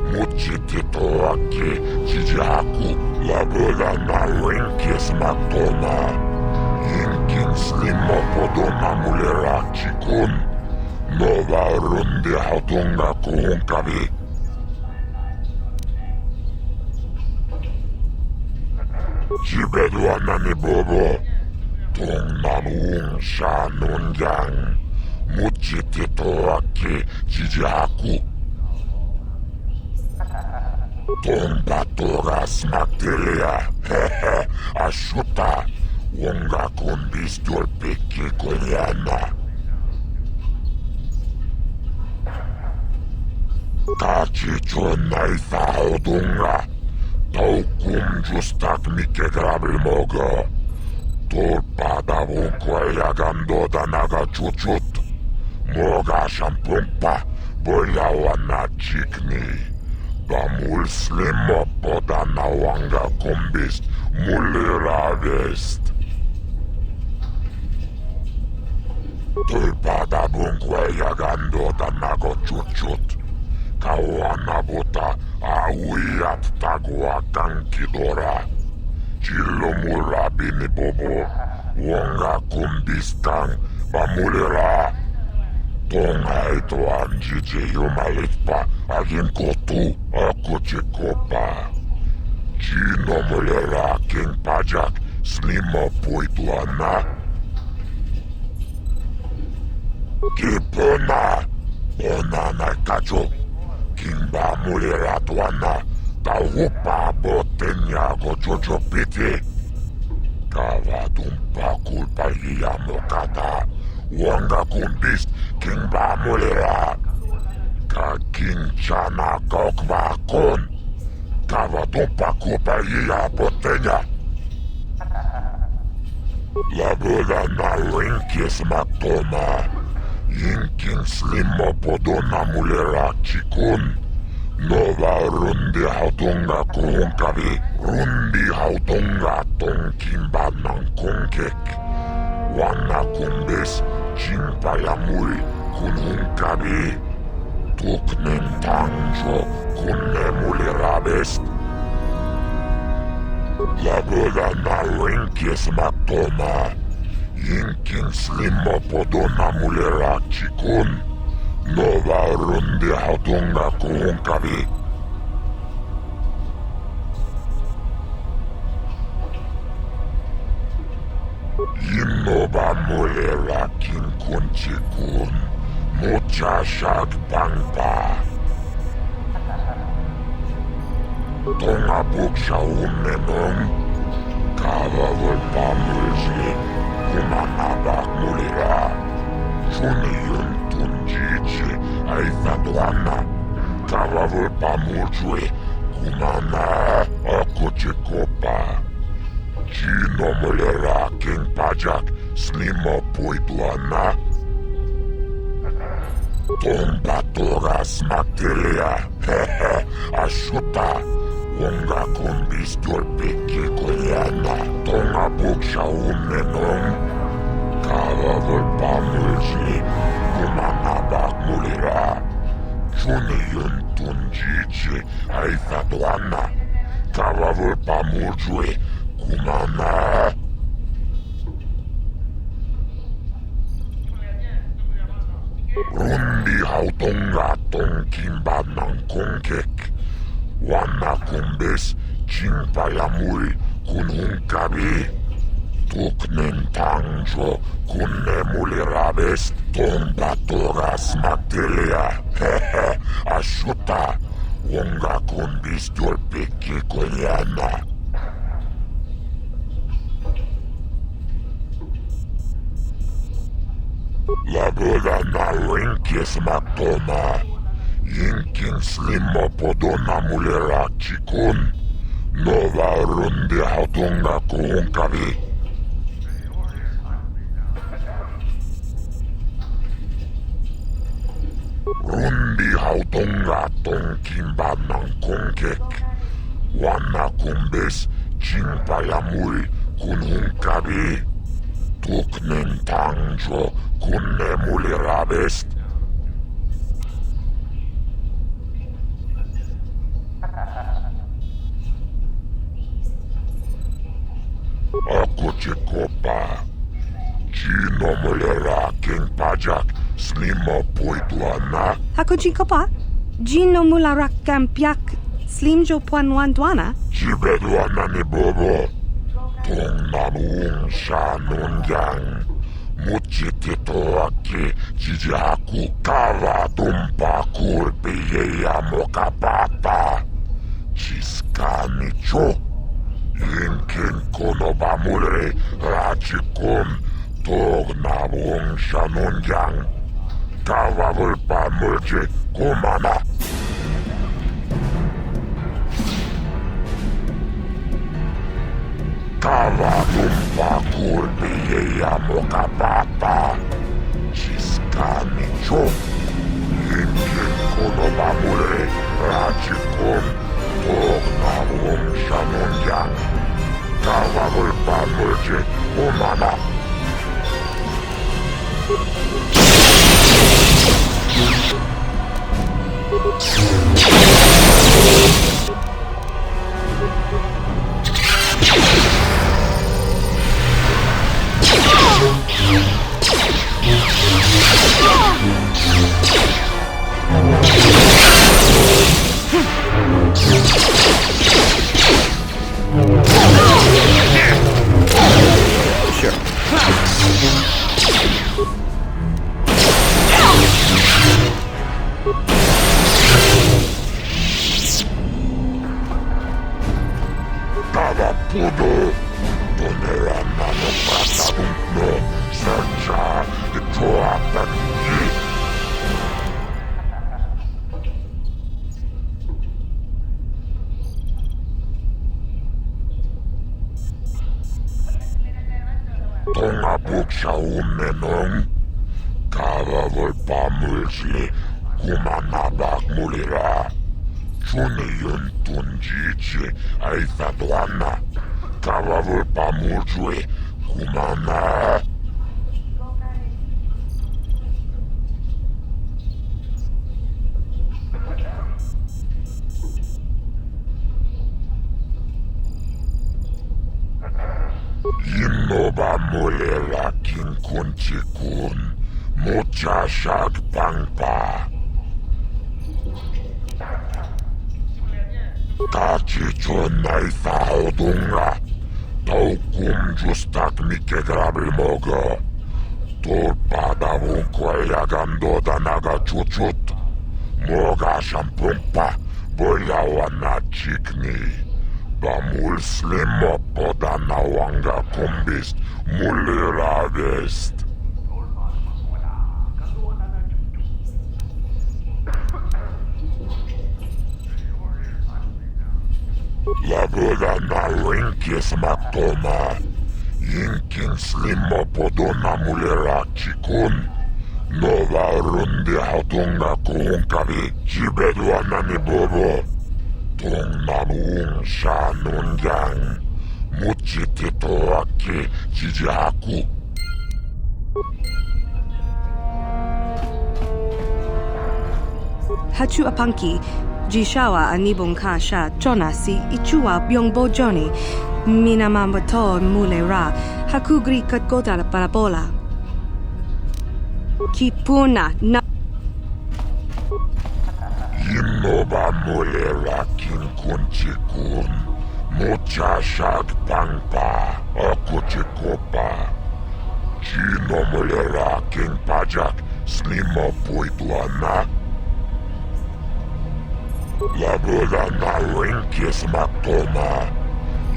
Muchitito aki, chijaku, labola na winkis matona. Yinkin slimo podona mulirachikun. Nova rundi hautunga kuhunkabi. Chibedwana ni bobo. Tong nabuung shanunjang. Muchitito aki chijaku. Tomba toras materia. Hehe. Ashuta. Wonga kumbis dolpiki koreana. Tachichon naithaudunga. Taukum justak mikegrabilmogo. Tulpadavukwayagandoda naga chuchut. Moga shampumpa, boyawana chikni. Bamul slimo podana wanga kumbist, muliravest. Tulpadavukwayagandoda naga chuchut. Kawanabuta awiyat tagwa kankidora. Chilomurabini bobo. Wonga kumbistang bamulira. Tongaituan jiji yumalitpa agin kotu akuchikopa. Chino mulira king pajak slimo puituana. Kipona. Onana kacho. Kimba mulira tuana. Tauhupa botenya gojojo piti. Kavadumpa kulpa yamokata. Wanga kumbist kimba mulira. Ka kinchana kokva kon. Kavadumpa kulpa botenya. Labuda na winkis matoma. Yinkin slimo podona mulira chikun. Nova rundi hautunga kuhunkabi. Rundi hautunga tonkimba nang kongkek. Wana kumbis chimpayamuri kunhunkabi. Tuknen tangjo kunne mulirabest. Labuda na winkis matoma. Yinkin slimo podona mulira chikun. Nova rundi hautunga kuhunkabi. Innoba mulera kin kunchikun. Mochashak bangpa. Tonga buksha ummenong. Kavavul pamulsi. Kumanabak mulira. Chuniyun tunjichi. Aifatuana. Kavavul pamulsui. Kumana akuchikopa. Chino mulera king pajak. Slimo puituana. Tomba toras materia. Hehe. Ashuta. Wonga kumbis tulpiki koyana. Tonga buksha ummenong. Kavavul pamulsi. Kumanabak mulira. Chuniyun tunjichi. Aifatuana. Kavavul pamulsui. Kumana. Rundi hautonga tongkimba ng kongkek. Wana kumbes chingpayamul kunhungkabi. Tuknen tangjo kunne mulirabes tomba toras matelia. Hehe, ashuta. Wonga kumbis dolpiki koyana. Laboda na rinkis matoma. Yinkin slimo podona mulera chikun. Nova rundi hautonga kuhunkabi. Rundi hautonga tongkimba ng kongkek. Wana kumbes chingpayamul kunhungkabi. Tuknen tangjo kunne mulirabest. Ako chikopa. Chino mulera king pajak. Slimo puituana. Ako chikopa? Gino mularak kampiak. Slimjo puanwanduana? Chibeduana ni bobo. Tong nabuung siya nungyang. Muchitito aki jijaku kava tumpa kulpiyeya mokapapa. Chiskani cho. Yinkin kono bamule rachikun. Tog nabuung siya nungyang. Kava vulpa mulchi kumana. Kava tumpa kulpiyeya mokapapa. Chiskani cho. Yinkin kono bamule rachikun. Tog nabuung siya nungyang. Kava vulpa mulchi kumana. Pudo, donera nano patadumno, Czerka Corporation. Tonga buksha ummenong, kavavul pamulsi, kumanabak mulira. Chuniyun tunjichi, aifatuana. Kavavul pamulsui, kumana. Innoba mulera kin kunchikun. Mochashak pangpa. Tachichon naifa odunga. Taukum justak mikke grabel moga. Torpada vunkwa yagando danaga chuchut. Moga shampumpa boyawana chikni. Bamul slimo podana wanga kumbist mulira vest. Labuda na rinkis matoma. Yinkin slimo podona mulira chikun. Nova rundi hautunga kuhunkavi. Jibedwana ni bobo. Tung namuung sha nungyang. Muchitito aki jijihaku. Hachu apanki, jishawa anibong kasha, jonasi, ichua byongbo joni, minamamoto mule ra, hakugri katgota la parabola. Kipuna na. Yinoba mulera kinkunchikun. Mucha shag pangpa, akuchikopa. Chino mulera king pajak, slimo puituana. Labuda na rinkis matoma.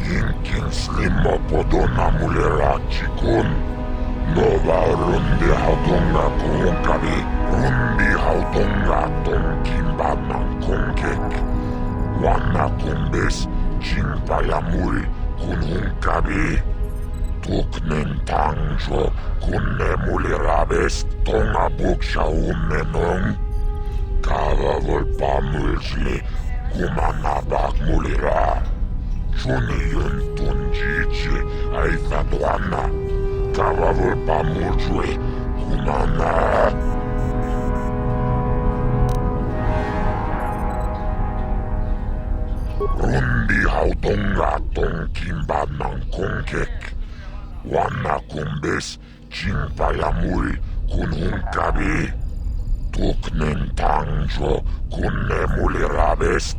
Yinkin slimo podona mulera chikun. Nova rundi hautunga kuhunkavi. Rundi hautunga tonkimba ng kungkik. Wana kumbis, chingpayamul kunhunkavi. Tuknen tangjo kunne mulirabest tonga buksha ummenong. Kava volpamulsli kumanabak mulira. Chuniyun tunjichi aithaduana. Kava volpamulsli kumana. Rundi hautunga tonkimba ng kungkik. Wana kumbis chingpayamul kunhunkavi. Tuknen tangjo kunne mulirabest.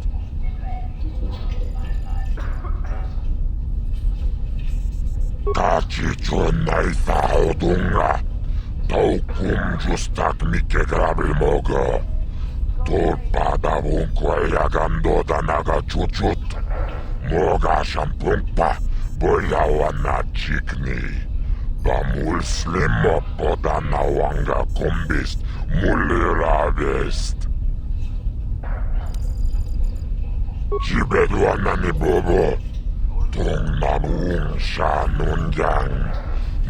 Kachicho naitha haudunga. Taukum justak mikke grabel moga. Torpada vunkwa yagando danaga chuchut. Moga shampumpa boyawana chikni. Bamul slimo podana wanga kumbist mulira vest. Jibedwana ni bobo. Tung namuung sha nungyang.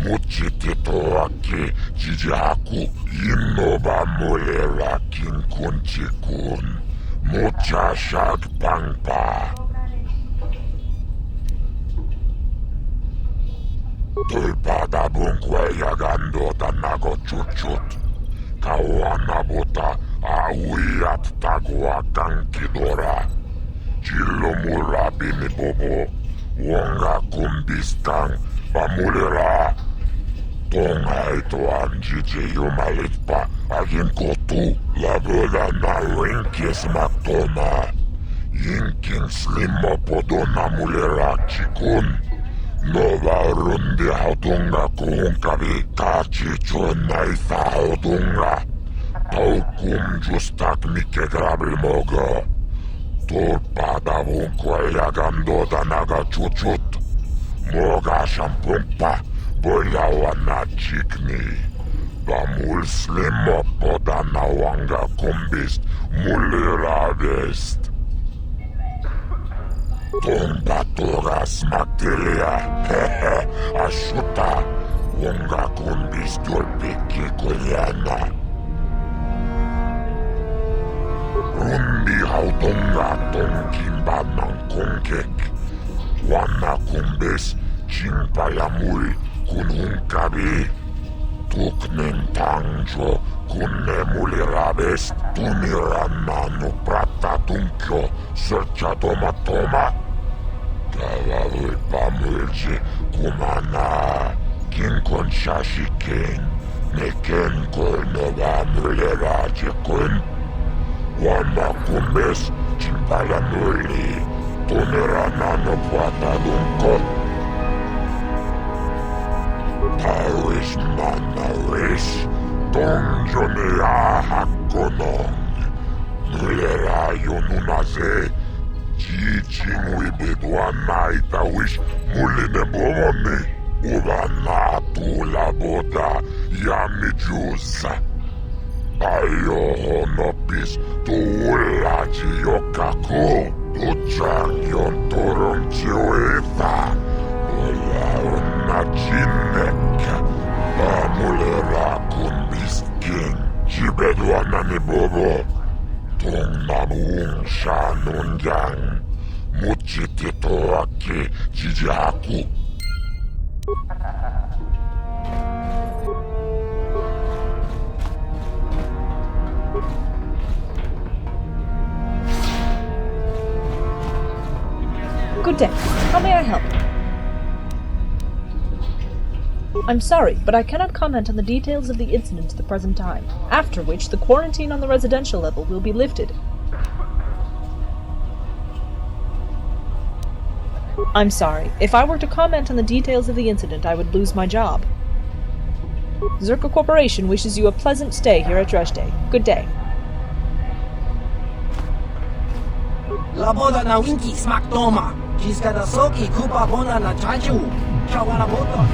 Muchitito aki jijihaku. Yinoba mulira kinkunchikun. Mucha shag pangpa. Tulpada bunkwa yagando danago chuchut. Kawana buta awiyat tagwa kankidora. Chilo murabi ni bobo. Wonga kumbistang bamulira. Tonga ito ang jiji yumalitpa agin kotu. Labuda na rinkis matoma. Yinkin slimo podona mulira chikun. Nova rundi hautunga kuhunkavi. Kachicho naitha haudunga. Taukum justak mikke grabel moga. Torpada vunkwa yagando danaga chuchut. Moga shampumpa boyawana chikni. Bamul slimo podana wanga kumbist mulira vest. Tomba toras materia. Ashuta. Wonga kumbist yolpiki kolyana. Rundi hautunga tonkimba ng kungkik. Wana kumbis chingpayamul kunhunkavi. Tuknen tangjo kunne mulirabest. Tunirana no prata tunkyo sercha tomatoma. Kavavul pamulji kumana. Kinkon shashikin. Neken kolnova muliraji kun. Wana kumbis chingpayamuli. Tunirana no prata tunkyo. muline bomoni. Uvana tula boda yami juza. Ayo honopis tuulaji yokako. Tuchang yon turun chiwita. Ola unna chinek. Bamulera kun miskin. Chibedwana ni bobo. Tong namuung shanun yang. Muchitito aki jijaku. Good day. How may I help? I'm sorry, but I cannot comment on the details of the incident at the present time, after which the quarantine on the residential level will be lifted. I'm sorry. If I were to comment on the details of the incident, I would lose my job. Czerka Corporation wishes you a pleasant stay here at Dreshdae. Good day. Laboda na winki smak doma. Jiska da soki kupa bona na chaju. Chawana boto.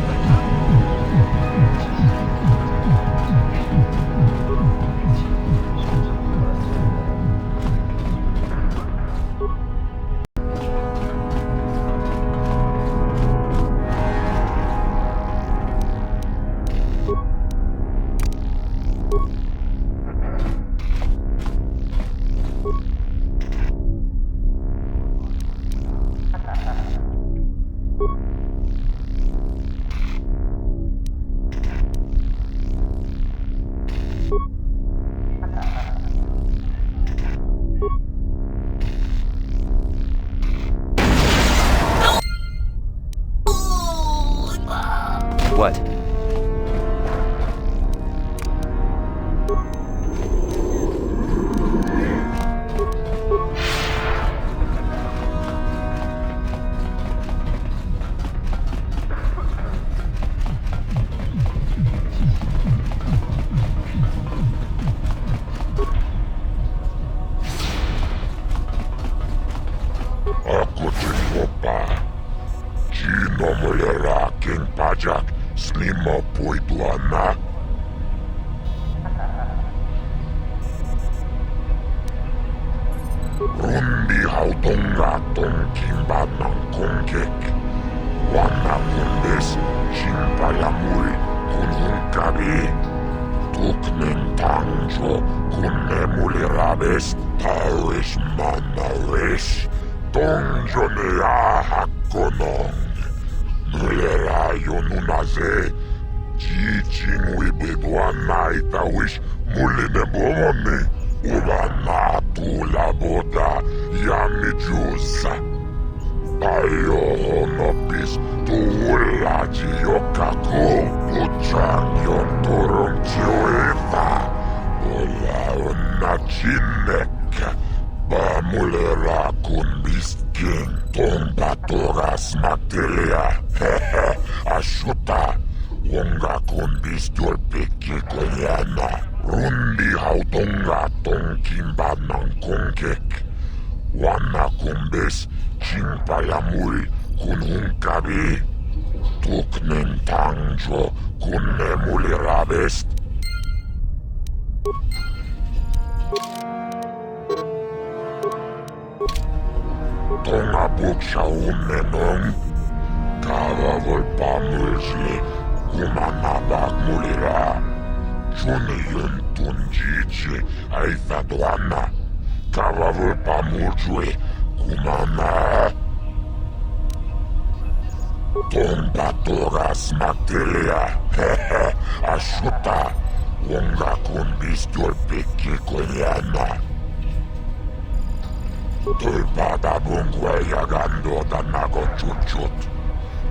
What? Ako tingopa. Chino mulera king pajak. Slima poituana. Rundi hautonga tong kimba ng kongkek. Wana kundes chimpayamuri kunhung kabi. Tuknen tangjo kunne mulirabes tawish manawish. Tongjo nea hakonong. Mulera yonunaze. Jijing wibidwana itawish muline bomoni. Uvana tula boda yami juza. Ayo honopis tuulaji yokako. Tuchang yon turun chiwita. Ola una chinek. Bamulera kun biskin. Tomba toras matelia. Hehe. Ashuta. Wonga kun bistol piki koyana. Rundi hautonga tong kimba ng kongkek. Wana kumbes chimpayamuri kunhung kabi. Tuknen tangjo kunne mulirabest. Tonga buksha unenong. Kava volpamulsi kumanabak mulira. Juni yun tunjichi aithaduana. Kava volpamulsui kumana. Tomba toras matelia. Hehe. Ashuta. Wonga kumbis tulpiki koyana. Tulpada bungwaya gando danago chuchut.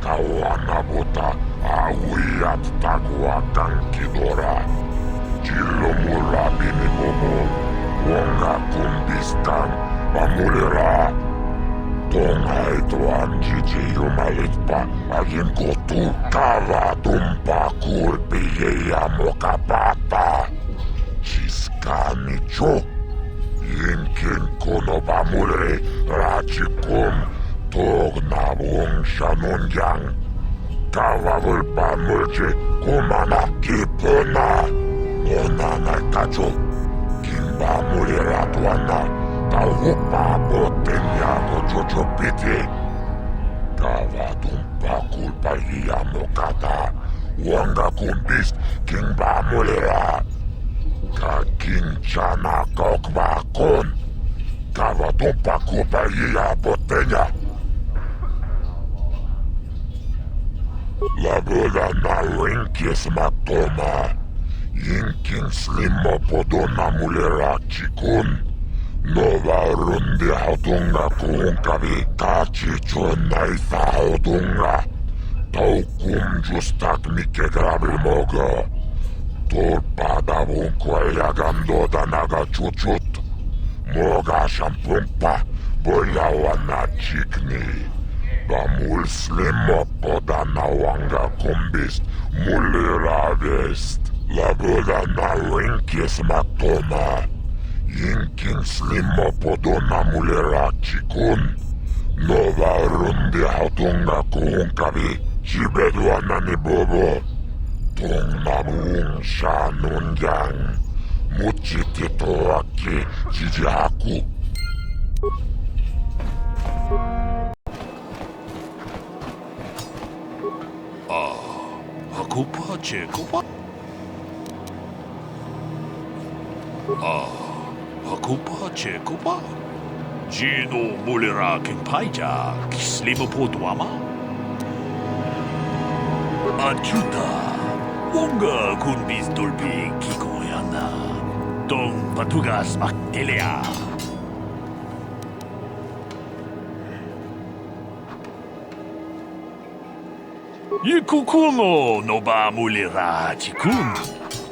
Kawana buta awiyat tagwa kankidora. Chilo mula binibobo. Wonga kumbistan pamulira. Tonga ito ang jiji yumalitpa. Agin ko tu kava tumpa kulpiyeya mo kapata. Chiskani cho. Yinkin kono pamule rachikum 독나봉샤 논장 가와불 밤물지 고마나 깊으나 너나날 가족 김바물이라도 왔나 다욱바 못됐냐고 조조비티 가와둠바 굴바이야 못가다 원가 군비스 김바물이라 가긴자나 kokvaakon 가와둠바 굴바이야 못되냐 라보다 나윙키스 막도마 인킹 슬림머 보도나 물레라 치군 노바 룬디 하우둥가 구운가비 같이 존나이 사우둥가 더욱 굶주스탁 미케 그라빌 먹어 돌바다 본코에 야감도다 나가 주춧 뭐가 샴풍파 몰라왔나 치크니 Muslimoppoda nawanga kumbist muliravest laboda na winkis matoma yinkin slimopodo na mulirachikun nova rundi hatunga kuunkabi jibedwana ni bobo tungnabuung shanunjang muchititoaki jijaku Hakupa Czerka. Hakupa Czerka. Gino Mulera Kenpaija, Slima Podwama. Achuta, Wonga Kunbis Dolby Kikoyana. Dong Patugas Maktelea. Yikukuno noba mulera chikun.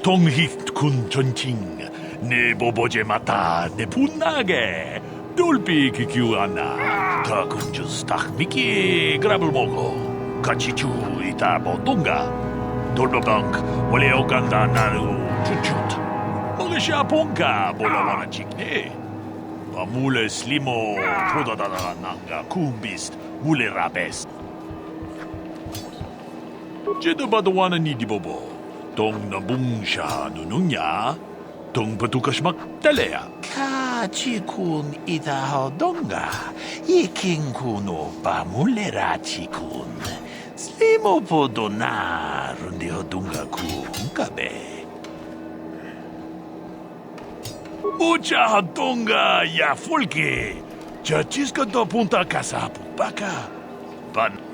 Tonghit kun chonching. Ne boboje mata ne punage. Dolpi kikiuana. Ta kunjus takmiki grabulmogo. Kachichu ita botunga. Dolbabank wale oganda naru chuchut. Mogesha ponka bolawana chikne. Pamule slimo podadada nanga kumbist mulera best. 제도바도와는 이디보보 동나붕샤 누누냐 동바두카시막 달래야 카치군 이다하동가 이킹쿠노 바물레라치군 슬리모포도나 룬디호둥가 군가베 무차하동가 야폴게 자치스카도 punta 카사푸바카 반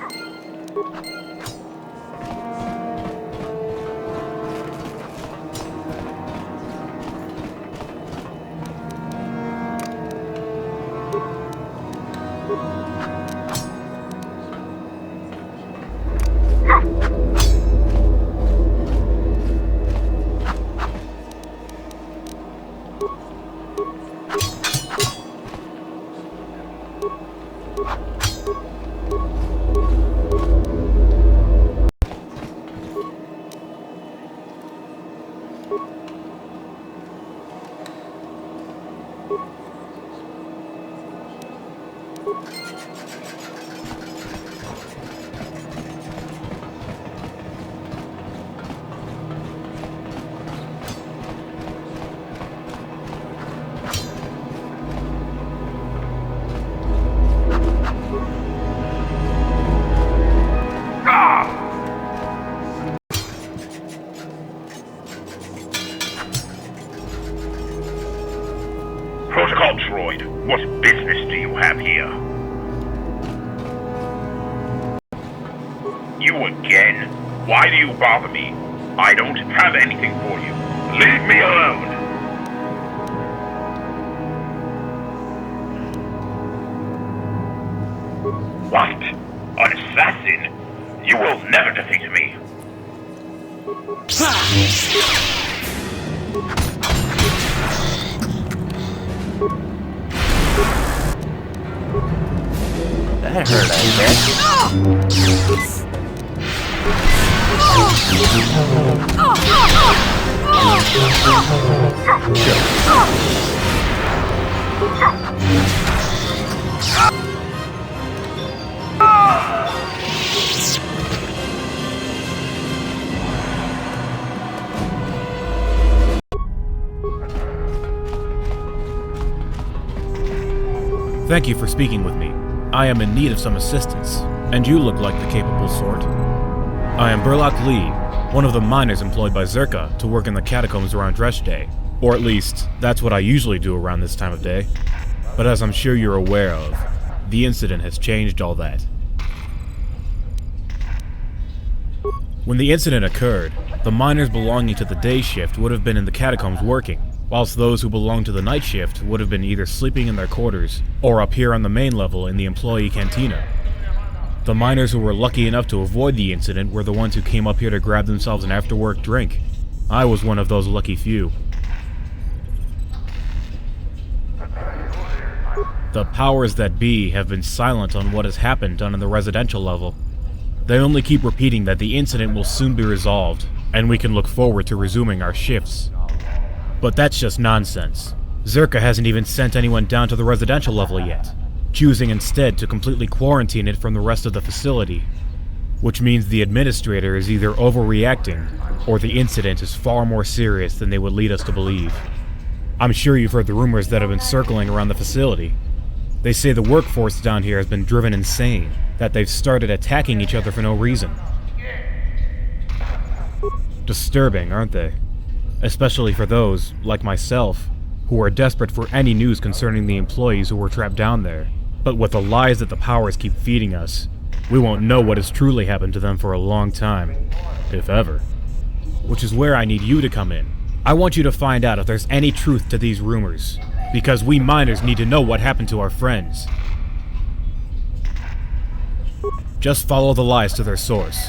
Protocol droid, what business do you have here? You again? Why do you bother me? I don't have anything for you. Leave me alone! What? An assassin? You will never defeat me! That hurt, I guess. Thank you for speaking with me. I am in need of some assistance, and you look like the capable sort. I am Burlock Lee, one of the miners employed by Czerka to work in the catacombs around Dreshdae. Or at least, that's what I usually do around this time of day. But as I'm sure you're aware of, the incident has changed all that. When the incident occurred, the miners belonging to the day shift would have been in the catacombs working, whilst those who belonged to the night shift would have been either sleeping in their quarters or up here on the main level in the employee cantina. The miners who were lucky enough to avoid the incident were the ones who came up here to grab themselves an after-work drink. I was one of those lucky few. The powers that be have been silent on what has happened down in the residential level. They only keep repeating that the incident will soon be resolved, and we can look forward to resuming our shifts. But that's just nonsense. Czerka hasn't even sent anyone down to the residential level yet, choosing instead to completely quarantine it from the rest of the facility. Which means the Administrator is either overreacting, or the incident is far more serious than they would lead us to believe. I'm sure you've heard the rumors that have been circling around the facility. They say the workforce down here has been driven insane, that they've started attacking each other for no reason. Disturbing, aren't they? Especially for those, like myself, who are desperate for any news concerning the employees who were trapped down there. But with the lies that the powers keep feeding us, we won't know what has truly happened to them for a long time, if ever. Which is where I need you to come in. I want you to find out if there's any truth to these rumors, because we miners need to know what happened to our friends. Just follow the lies to their source.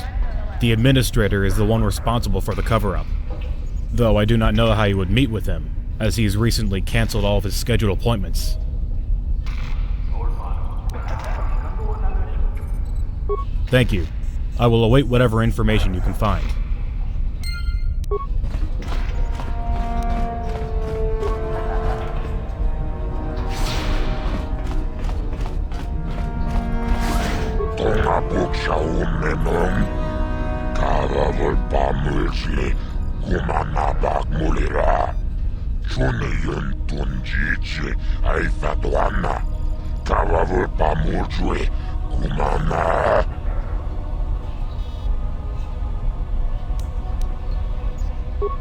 The Administrator is the one responsible for the cover-up. Though I do not know how you would meet with him, as he's recently cancelled all of his scheduled appointments. Thank you. I will await whatever information you can find.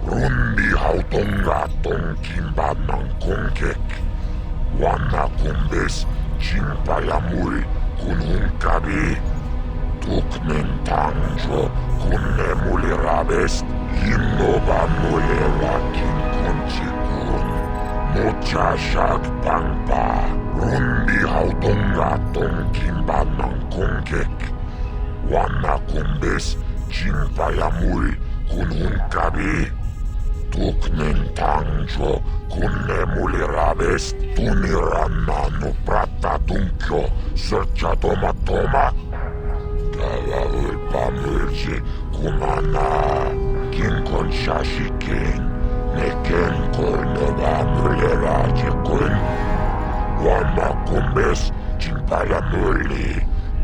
Rundi hautonga tonkimba nankongek. Wana kumbes chimpayamuri kununkabi. Tuknen tangjo kunne mulirabest. Innoba mulera kinkonchikun. Mocha shak pangpa. Rundi hautonga tonkimba nankongek. Wana kumbes chimpayamuri kununkabi. Tuknen tangjo kunne mulirabest. Tunirana no prata tunkyo sercha toma toma. Kavavul pamurji kumana. Kinkon shashikin. Neken kornoba muliraje kun. Wana kumbes chimpayamuri.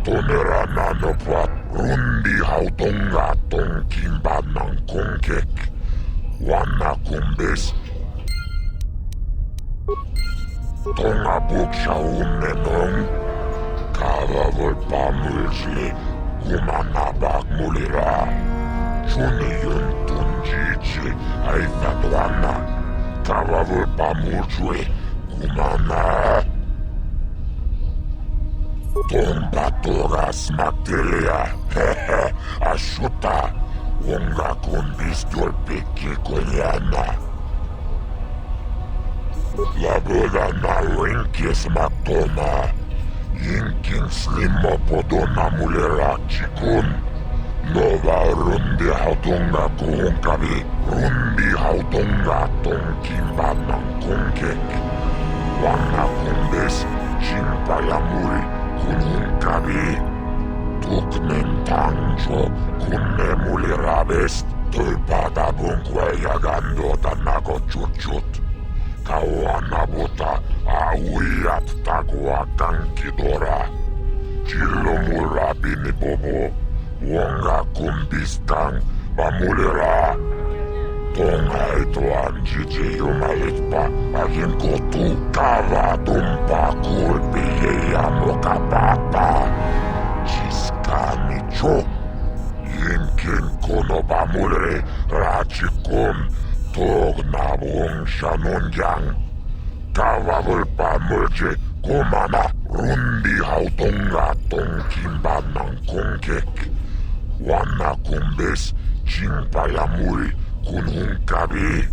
Tunirana no prat. Rundi hautonga tonkimba nankongek. Wana kumbes Tonga buksha unenong Kavavul pamulsli Kumanabak mulira Chuniyun tunjichi Aifadwana Kavavul pamulsli Kumana Tombatoras Magdelia Hehe Ashuta Wonga kumbis dolpiki kolyana. Laboda na rinkis matoma. Yinkin slimo podona mulera chikun. Nova rundi hautonga kuhunkabi. Rundi hautonga tonkimba nankongek. Wana kumbis chimpayamuri kuhunkabi. Tuknen tangjo kunne mulirabest. Tulpada bunkwe yagando tanako chuchut. Kawana buta awiyat tagwa kankidora. Chilo murabini bobo. Wonga kumbistang bamulira. Tongai tuan jiji yumalikpa agin kotu kava tumpa kulpi ya mokapapa. Jiskani cho. Yinkin kono bamule rachikun tog nabung shanunjang. Kavavul pamulje kumana rundi hautonga tongkimba ng kongkek. Wana kumbes chingpayamul kunhungkabi.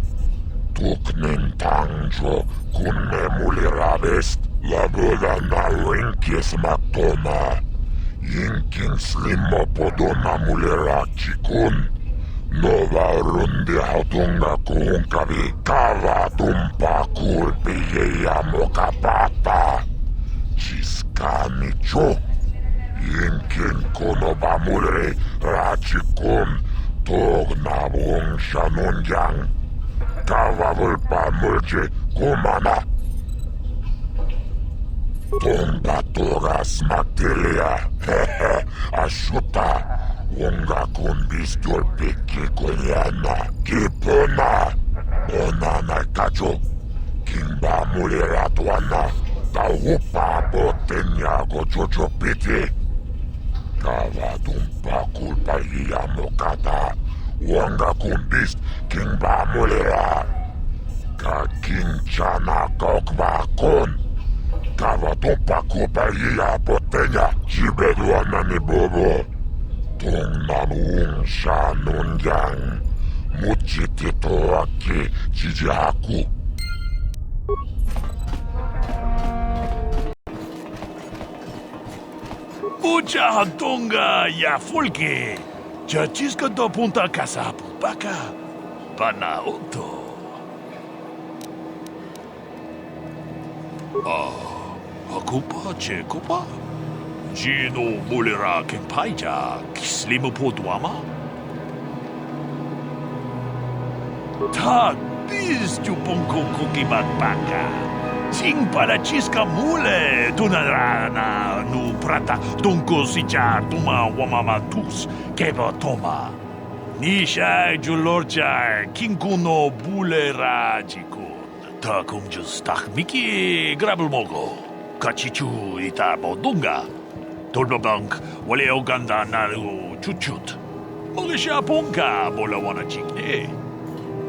Tuknin tangjo kunne mulirabest labuda na rinkis maktoma. Yinkin slimo podona mulera chikun. Nova rundi hautunga kuhunkabi kava tumpa kulpi yeya mokapapa. Jiskani cho. Yinkin kono bamulre rachikun tog nabung shanunjang. Kava vulpa mulje kumana. Tonga togas maktilia. Hehe, ashuta. Unga kumbis dolpiki kuliana. Kipuna. Onana kacho. Kimba muliratuana. Taupa botenya gochocho piti. Kava tumpa kulpa iya mokata. Unga kumbis kimba mulira. Kakinchana kokvakon. Kava tumpa kulpa iya botenya. Jibeduana ni bobo. Tongnamuung shanunjang. Muchitito aki jijaku. Ucha tonga ya fulke. Chachiska do punta kasapu baka. Pana auto. Akupa chekupa. Jino mulera kempaija kislimu podwama. Tak bis juponko kukibat baka. Sing para chiska mule tunarana nu prata tunko sicha tuma wamamatus keva toma. Nisha julorcha kinkuno bulera jikun. Takum justak miki grabulmogo. Kachichu ita bodunga. Tolbabank wale oganda naru chuchut. Mogisha ponka bola wana chikne.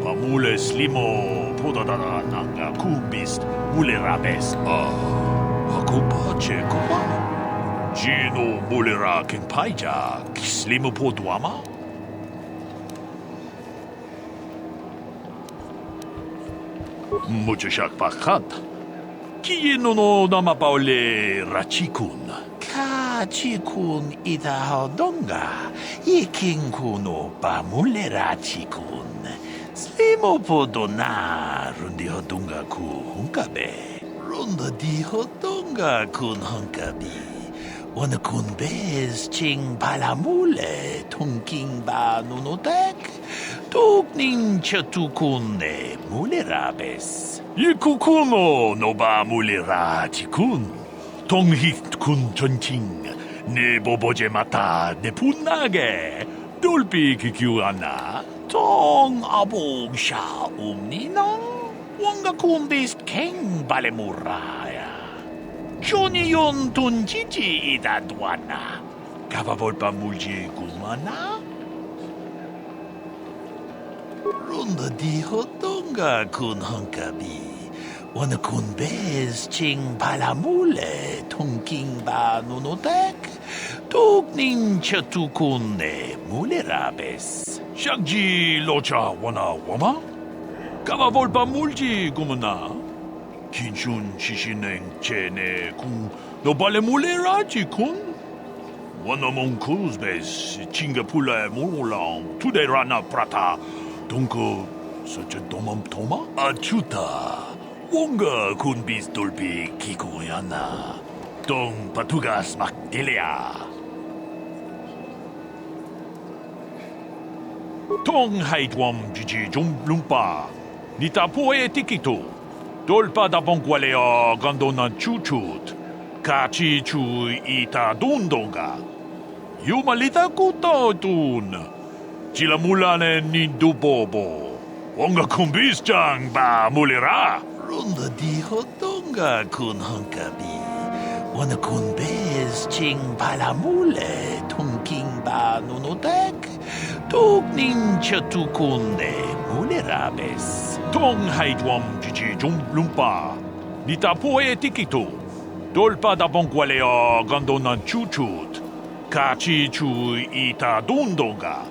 Pamule slimo podadana nanga kubist mule rabes. Akupa chekupa. Jino mulera kenpaija slimo podwama. Mucho shak pakat. Kieno no namapaule rachikun. Kachikun ida hodonga. Ikinkuno pamule rachikun. Slimo podona rundi hodonga ku hunkabe. Runda di hodonga kun hunkabi. Wana kun bez ching palamule tunking ba nunotek. Tukning chatukune mulerabes. Yikukuno no ba mulerachikun. Tonghit kun chonching. Ne boboje mata ne punage. Dolpi kikiuana. Tong abog sha umninong. Wanga kumbis keng balemuraya. Johnny yon tunjiji idadwana. Kavavolpa mulje kumana. Runda di hodonga kun hunkabi. Wana kun bez ching palamule tunking ba nunotek. Tukning chatukune mulerabes. Shagji locha wana wama. Kavavolpa mulji kumana. Kinchun shishineng chene kun no balemuleraji kun. Wana monkuzbes chingapula mulang tude rana prata. Dunko such a domam toma? Achuta. Wonga kun bis dolpi kikuyana. Dong patugas makdelia. Tong haitwam jiji jumblumpa. Nita poe tikito. Dolpa da bonkwalea gandona chuchut. Kachi chu ita dundonga. Yumalita kuta tun. Chilamulane ni dubobo. Wonga kumbisjang ba mulira. Runda di hodonga kun hunkabi. Wana kun bez ching palamule tunking ba nunotek. Tuk ninja tukunde mulerabes. Tong haidwam jiji lumpa. Nita poe tikito. Dolpa da bongwaleo gandonan chuchut. Kachi chu ita dundonga.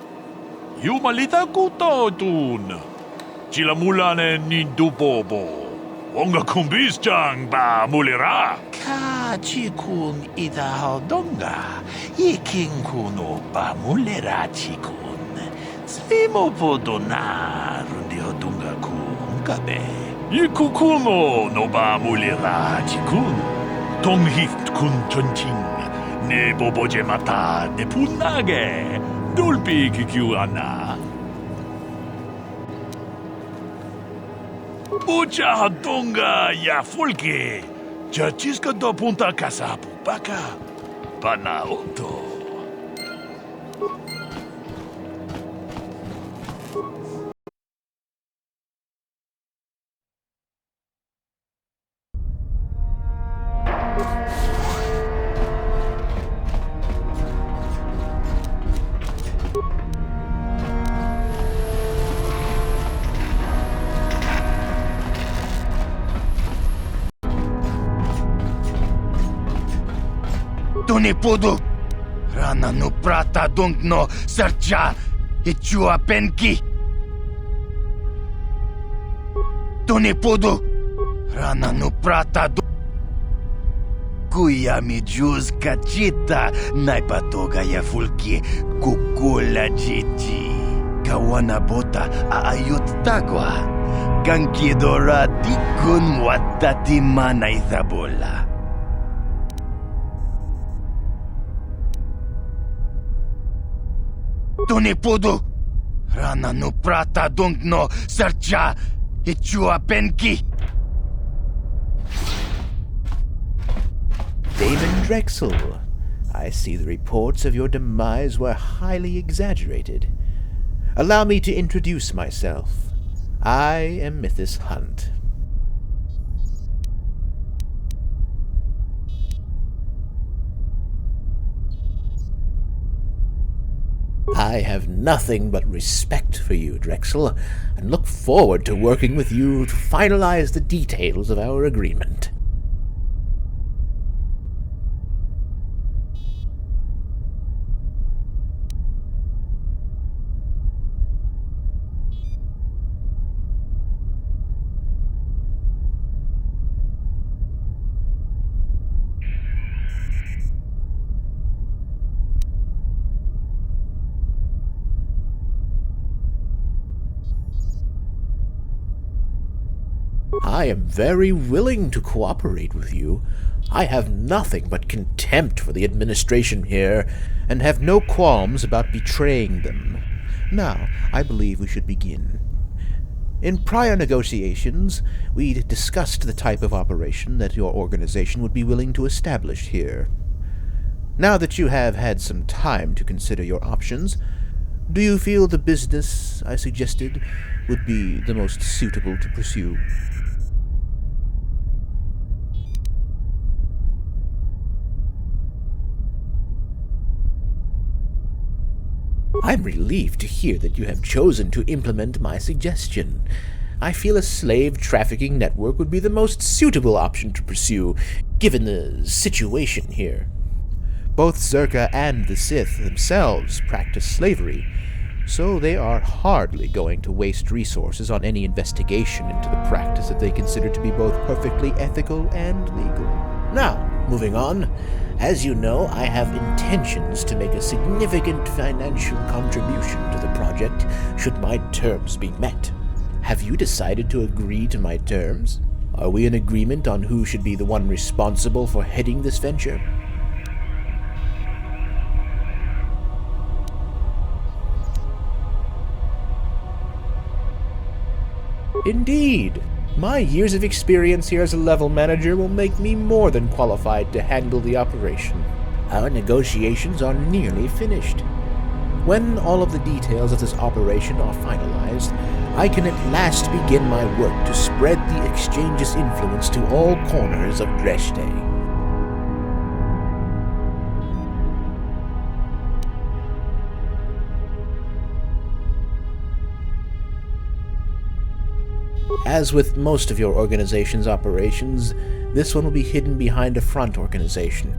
Yumalita kuto dun. Chilamulane nindubobo. Wonga kumbisjang ba mulira. Kachi kun ita hodonga. Iking kuno ba mulera chikun. Svimo podona rundi hodonga kunkabe. Ikukuno no ba mulira chikun. Tonghit kun chonching. Ne boboje mata ne punage. Dolpi kikiwana. Bucha hadonga ya fulke. Chachiska do punta kasapu baka. Panaoto. Tuni pudu. Rana no prata dunk no sarcha. Ichua penki. Tuni pudu. Rana no prata dunk. Kuya mi juz kachita. Naipatoga ya fulki. Kukula jiji. Kawana bota aayut tagwa. Kankidora dikun watati mana ithabola. Tuni pudu. Rana no prata dunk no sarcha. Ichua penki. Damon Drexel, I see the reports of your demise were highly exaggerated. Allow me to introduce myself. I am Mythis Hunt. I have nothing but respect for you, Drexel, and look forward to working with you to finalize the details of our agreement. I am very willing to cooperate with you. I have nothing but contempt for the administration here, and have no qualms about betraying them. Now, I believe we should begin. In prior negotiations, we discussed the type of operation that your organization would be willing to establish here. Now that you have had some time to consider your options, do you feel the business I suggested would be the most suitable to pursue? I'm relieved to hear that you have chosen to implement my suggestion. I feel a slave trafficking network would be the most suitable option to pursue, given the situation here. Both Czerka and the Sith themselves practice slavery, so they are hardly going to waste resources on any investigation into the practice that they consider to be both perfectly ethical and legal. Now, moving on, as you know, I have intentions to make a significant financial contribution to the project should my terms be met. Have you decided to agree to my terms? Are we in agreement on who should be the one responsible for heading this venture? Indeed. My years of experience here as a level manager will make me more than qualified to handle the operation. Our negotiations are nearly finished. When all of the details of this operation are finalized, I can at last begin my work to spread the exchange's influence to all corners of Dreshdae. As with most of your organization's operations, this one will be hidden behind a front organization.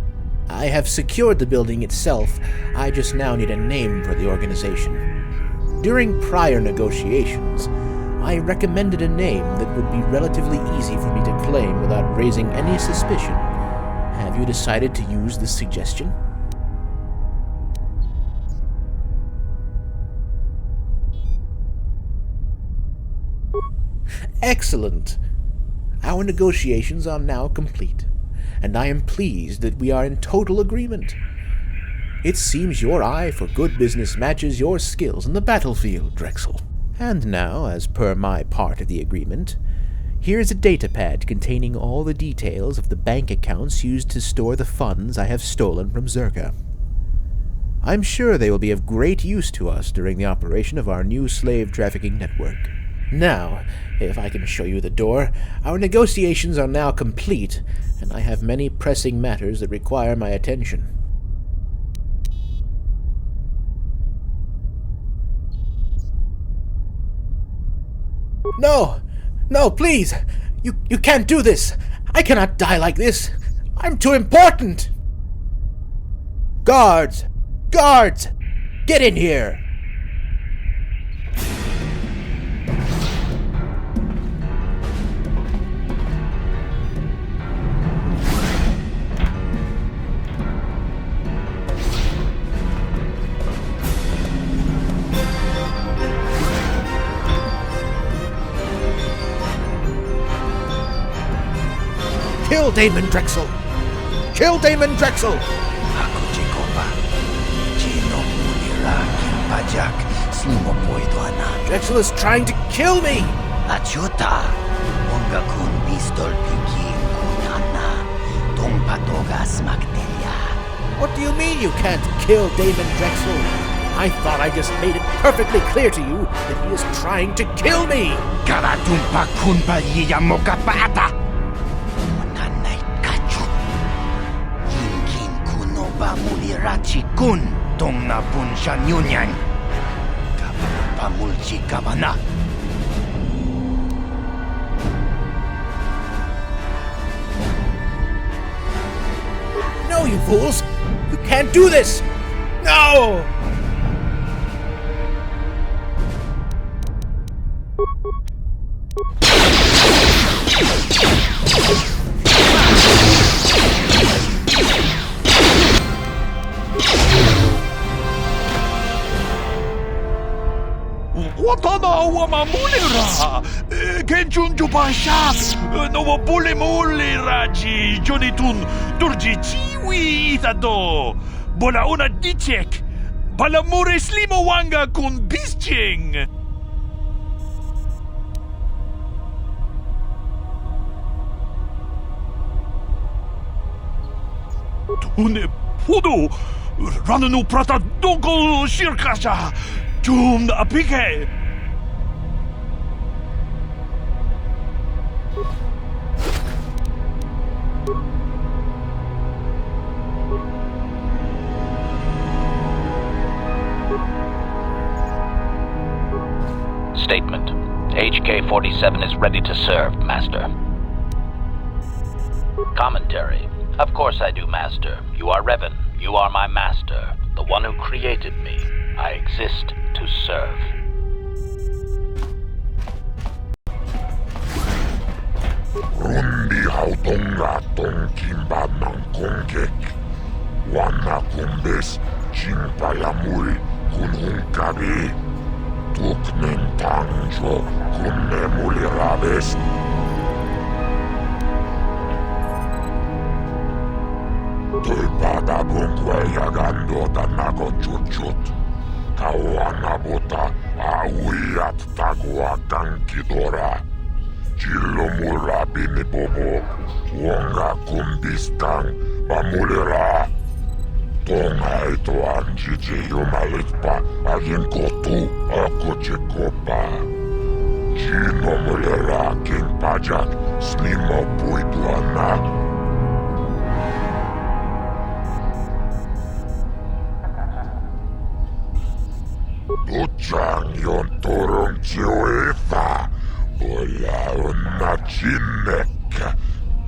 I have secured the building itself, I just now need a name for the organization. During prior negotiations, I recommended a name that would be relatively easy for me to claim without raising any suspicion. Have you decided to use this suggestion? Excellent! Our negotiations are now complete, and I am pleased that we are in total agreement. It seems your eye for good business matches your skills in the battlefield, Drexel. And now, as per my part of the agreement, here's a datapad containing all the details of the bank accounts used to store the funds I have stolen from Czerka. I'm sure they will be of great use to us during the operation of our new slave trafficking network. Now, if I can show you the door, our negotiations are now complete, and I have many pressing matters that require my attention. No! No, please! You can't do this! I cannot die like this! I'm too important! Guards! Guards! Get in here! Kill Damon Drexel! Kill Damon Drexel! Ako Jacoba. Chino munira kimpajak slimo poidoana. Drexel is trying to kill me! Achuta. Onga kun pistol piki kunana. Tong patogas magteria. What do you mean you can't kill Damon Drexel? I thought I just made it perfectly clear to you that he is trying to kill me! Karatumpa kun paliya mokapata! Mulirachi kun tong na bunsha nyunyang pamulchi kabana. No, you fools! You can't do this! No! Watana wama mulira! Kenchun jupasha! Novo pule muliraji! Jonitun durji chiwi itado! Bola una dichek! Balamure slimo wanga kun bisching! Tune podo! Rananu prata donko shirkasha! Tum apike! Statement. HK-47 is ready to serve, Master. Commentary. Of course I do, Master. You are Revan. You are my master, the one who created me. I exist to serve. Rundi hautonga tong kimba ng kongkek. Wana kumbes chimpayamuri kunhungkabi. Tuknen tangjo kunne mulirabes. Tulpada bungwe yagando tanako chuchut. Kawana bota awiyat tagwa kankidora. Chilo murabi ni bobo. Wonga kumbistang pamulira. Tonghaito anjiji yumalitpa agin kotu aku cikopa. Chino mulera king pajak snimo puituana. Tuchang yon turong chiwita. Bola una chinek.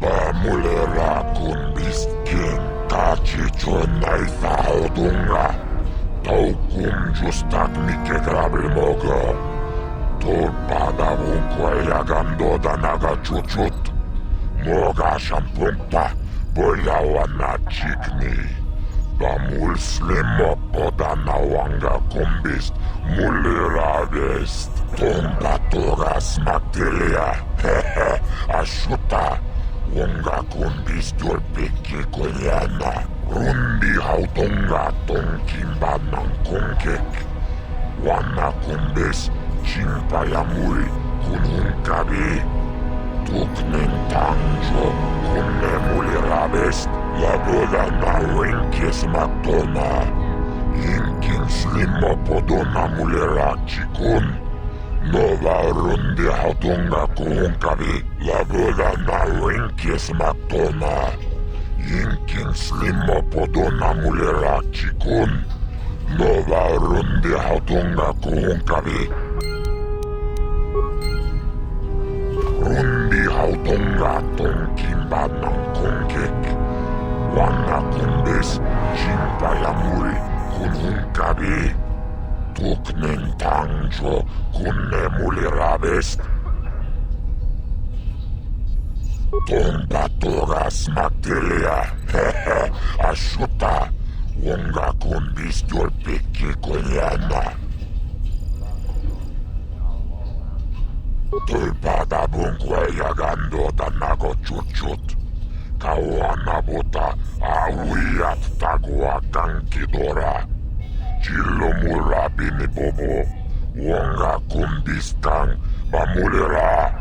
Pamulera kumbiskin. Tachichonai saudunga. Taukum justak mike grabil mogo. Tulpada vunkoja gandoda naga chuchut. Moga shampumpa. Boyawana chikni. Bamul slimo podana wanga kumbist. Mulira vest. Tomba togas maktilia. Hehe. Ashuta. Wonga kumbis dolpiki koyana. Rundi hautonga tonkimba nang kongkek. Wana kumbis chimpayamuri kununkabi. Tuknen tangjo kunne mulirabest. Laboda na winkis matona. Inkin slimo podona mulira chikun. Nova rundi hautonga kuhunkabi. Laboda na winkis matona. Inkin slimo podona mulera chikun. Nova rundi hautonga kuhunkabi. Rundi hautonga tonkimba nang kongkek. Wana kumbis chimpayamuri kuhunkabi. Tuknen tangjo kunne mulirabest. Tomba togas maktilia. Hehe. Ashuta. Wonga kumbis dolpiki koyana. Tulpada bunkweya gandota nago chuchut. Kawana bota awiyat tagwa kankidora. Chilo murabini bobo. Wonga kumbistang bamulira.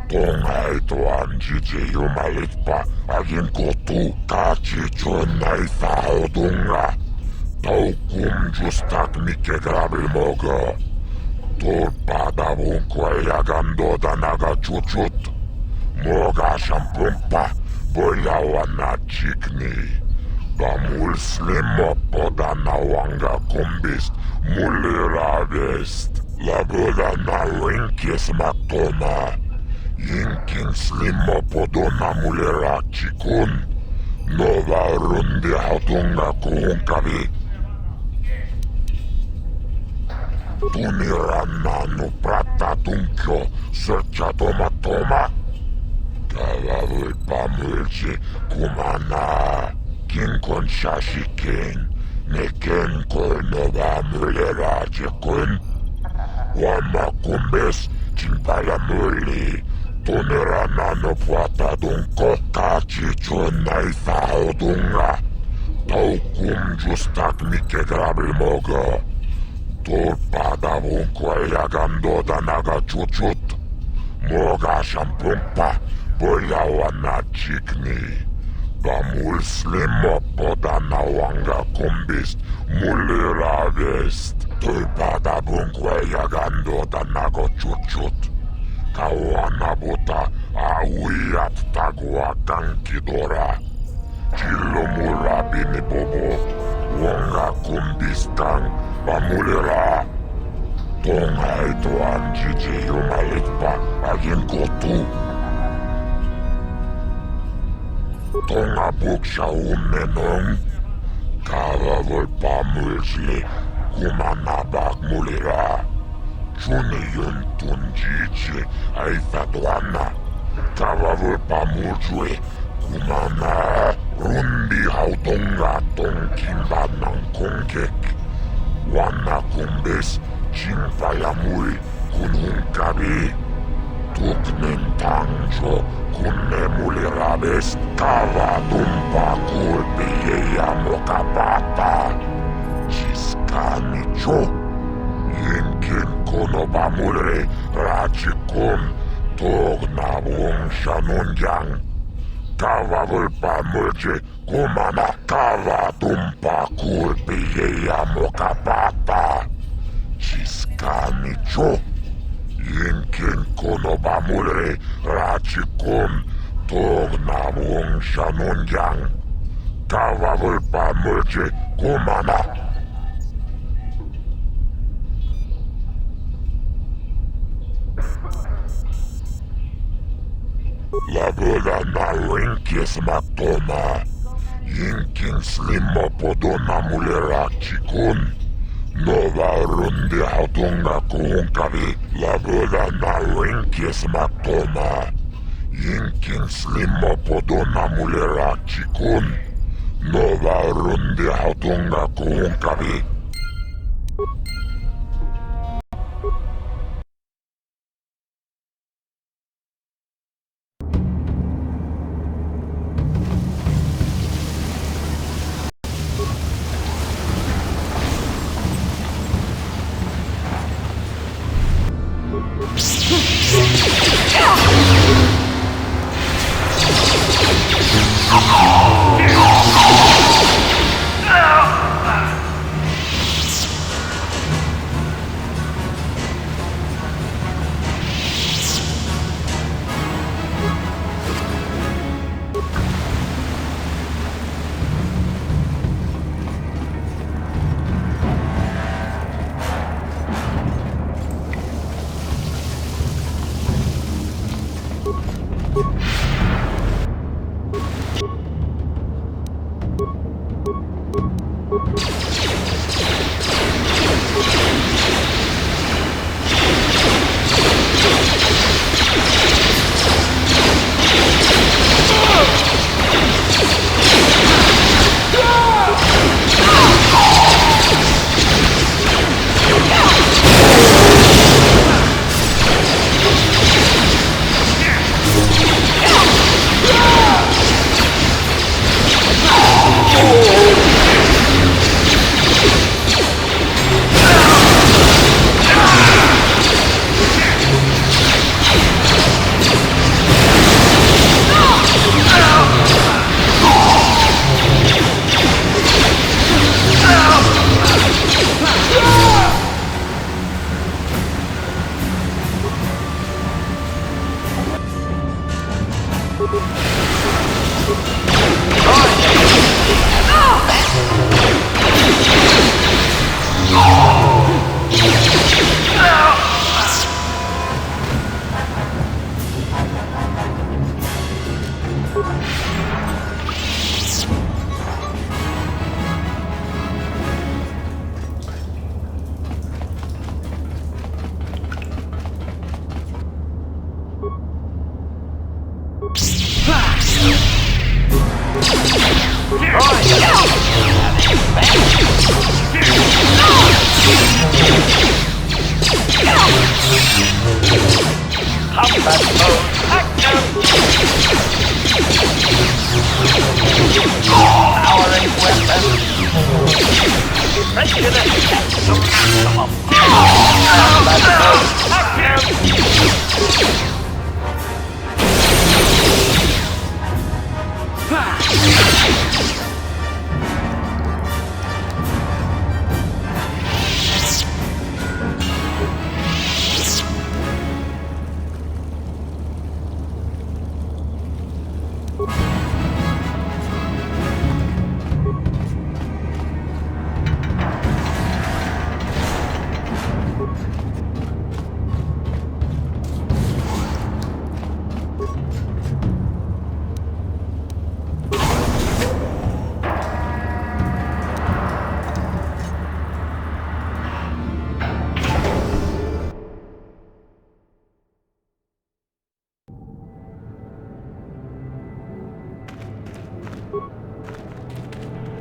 Tonghaito anjiji yumalitpa agin kotu tachichonai saudunga. Taukum justak mike grabil mogo. Tulpada vunkweya gandoda naga chuchut. Moga shampumpa boyawana chikni. Bamul slimo podana wanga kumbist mulira vest. Laboda na winkis matona. Inkin slimo podona mulera chikun. Nova rundi hautunga kuhunkabi. Tunirana nu prata tunkyo sercha toma toma. Kavavul pamulchi kumana. Kinkon shashikin. Neken kol nova mulera chikun. Wama kumbis chimpala muli. Tunirana no puata dunko tachichonai saudunga. Taukum justak mike grabil mogo. Tulpada vunkweya gandoda naga chuchut. Moga shampumpa boyawana chikni. Bamul slimo podana wanga kumbist mulira vest. Tulpada bunkweya gandoda nago chuchut. Kawana bota awiyat tagwa kankidora. Chilo murabini bobo. Wonga kumbistang bamulira. Tonghaito anjiji yumalitpa agin kotu. Tonga buksha umenong. Kavavul pamulsli kumanabak mulira. Chuni yun tunjichi aitatuana. Kavavul pamulsli kumana. Rundi hautonga tonkimba nang kongkek. Wana kumbis chimpayamuri kununkabi. Tuknen tangjo kunne mulirabes. Kava tumpa kulpiyeya mokapata. Chiskanicho. Yinkin kono bamulre rachikun. Togna wong shanunjang. Kavavul pamulche Kumana kava tumpa kulpiyeya mokapata. Chiskanicho. Yinkin konobamule rachikum. Tognabung shanunjang. Kava vulpa mulchi kumana. Labuda na rinkis matoma. Yinkin slimmo podona mulera chikun. Nova rundi hautunga kuhunkavi. Labuda na rinkis matoma. Yinkin slimmo podona mulera chikun. Nova rundi hautunga kuhunkavi.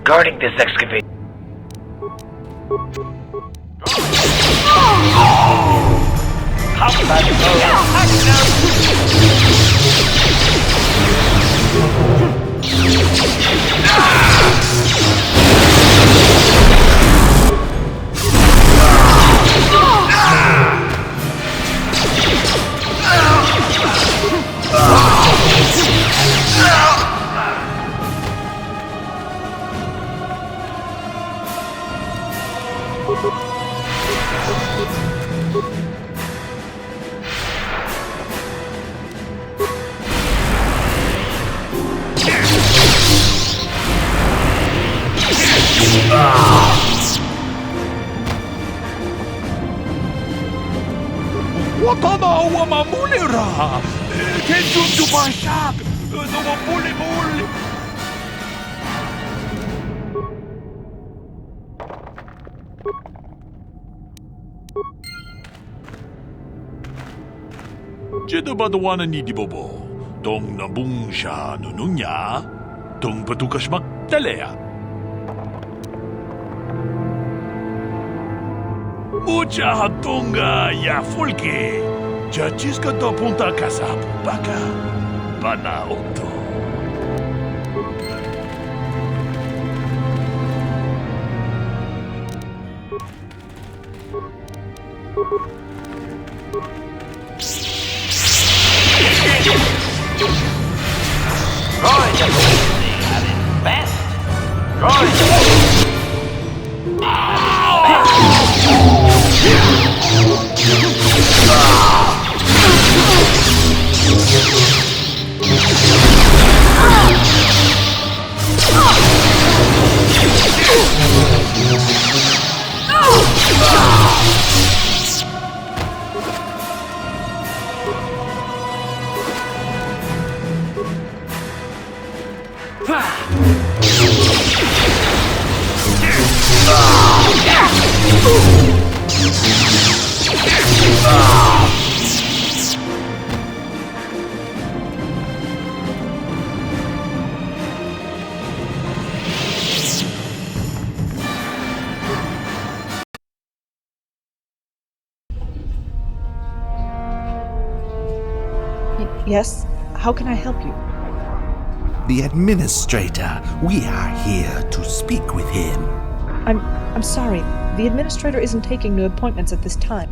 Guarding this excavation. Watana wama mulera. Kenjun tubashak. No muli muli. Jedo badawana ni di bobo. Dong nabung siya nununya. Dong patukas magtalea. Mucha hatunga ya fulke. Jachis ka to punta kasapu baka. Bana oto. Yes? How can I help you? The Administrator. We are here to speak with him. I'm sorry. The Administrator isn't taking new appointments at this time.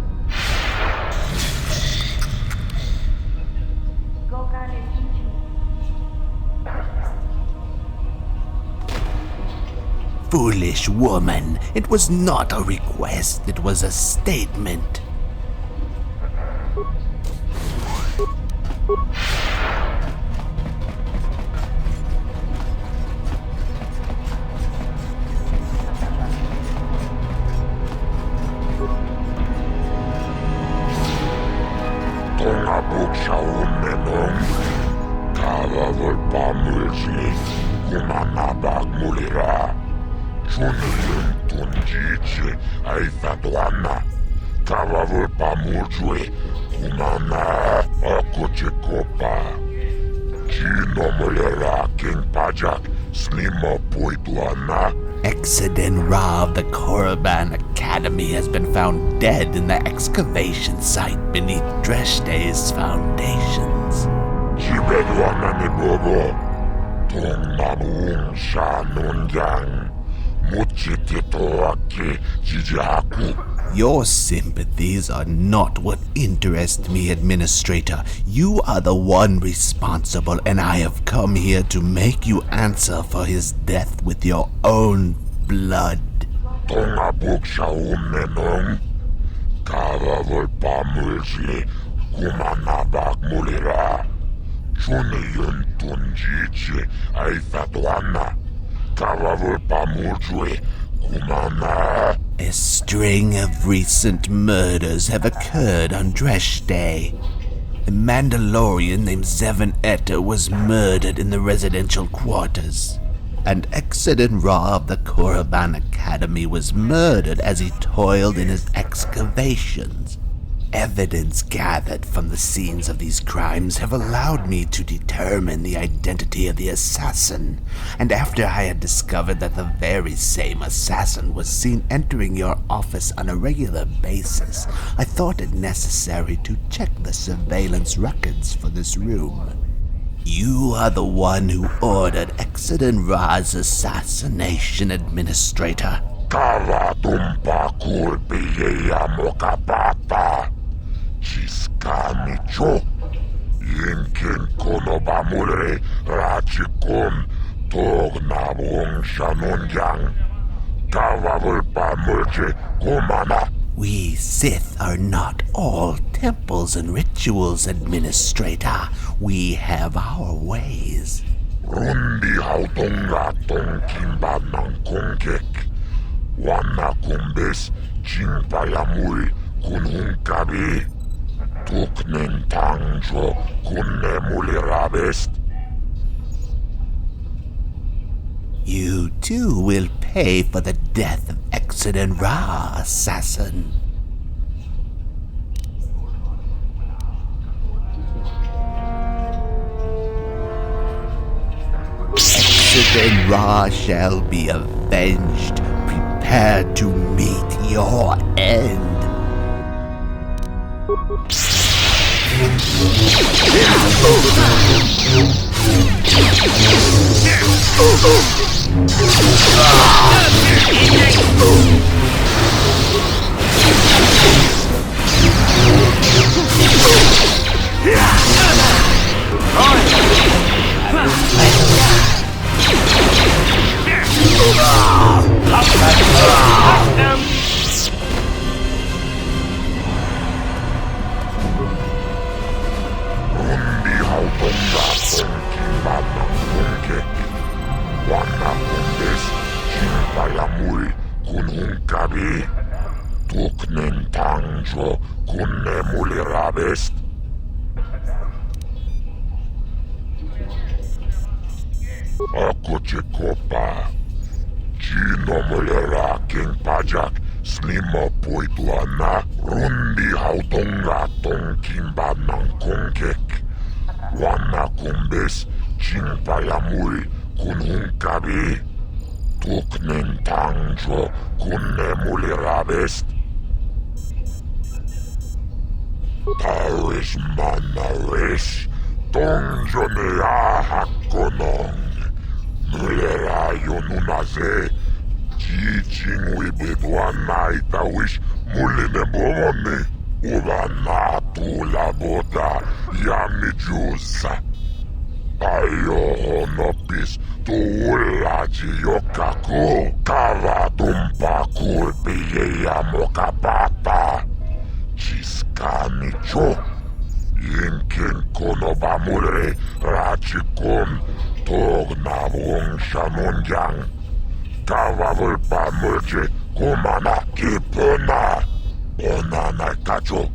Foolish woman. It was not a request. It was a statement. Ra of the Korriban Academy has been found dead in the excavation site beneath Dreshdae's foundations. Your sympathies are not what interest me, Administrator. You are the one responsible, and I have come here to make you answer for his death with your own blood. A string of recent murders have occurred on Dreshdae. A Mandalorian named Revan Aids was murdered in the residential quarters. And Exodus Ra of the Korriban Academy was murdered as he toiled in his excavations. Evidence gathered from the scenes of these crimes have allowed me to determine the identity of the assassin, and after I had discovered that the very same assassin was seen entering your office on a regular basis, I thought it necessary to check the surveillance records for this room. You are the one who ordered Exodus Ra's assassination, Administrator. Chiskamicho, Yinkin Konobamure, Rachikon, Tognabong Shanonjang, Kavavulpamurje, Kumana. We Sith are not all temples and rituals, Administrator. We have our ways. Rundi hautonga tongkimba ng kongkek. Wana kumbes, chingpayamuri, kunhungkabi. Tuknin tangjo kunne mulirabest. You too will pay for the death of Exodus Ra, assassin. Exodus Ra shall be avenged. Prepare to meet your end. Tuknin tangjo kunne mulirabest. Ako Czerka Gino mulira king pajak slima poituana rundi hautonga tonkimba ng kongkek. Wana kumbes chingpayamul kunhungkabi. Tuknin tangjo kunne mulirabest. Taris manaris tongjo nea hakonong. Mulera yonunaze jijing wibedwana itawish muline bomoni. Ubana tula boda yamijusa. Ayo honopis tuulaji yokaku kava tumpa kulpiye ya mokapata. Chiskanicho yinkin konobamure rachikun tognabung shanunjang. Kava vulpamurje kumana kipuna. Onana kacho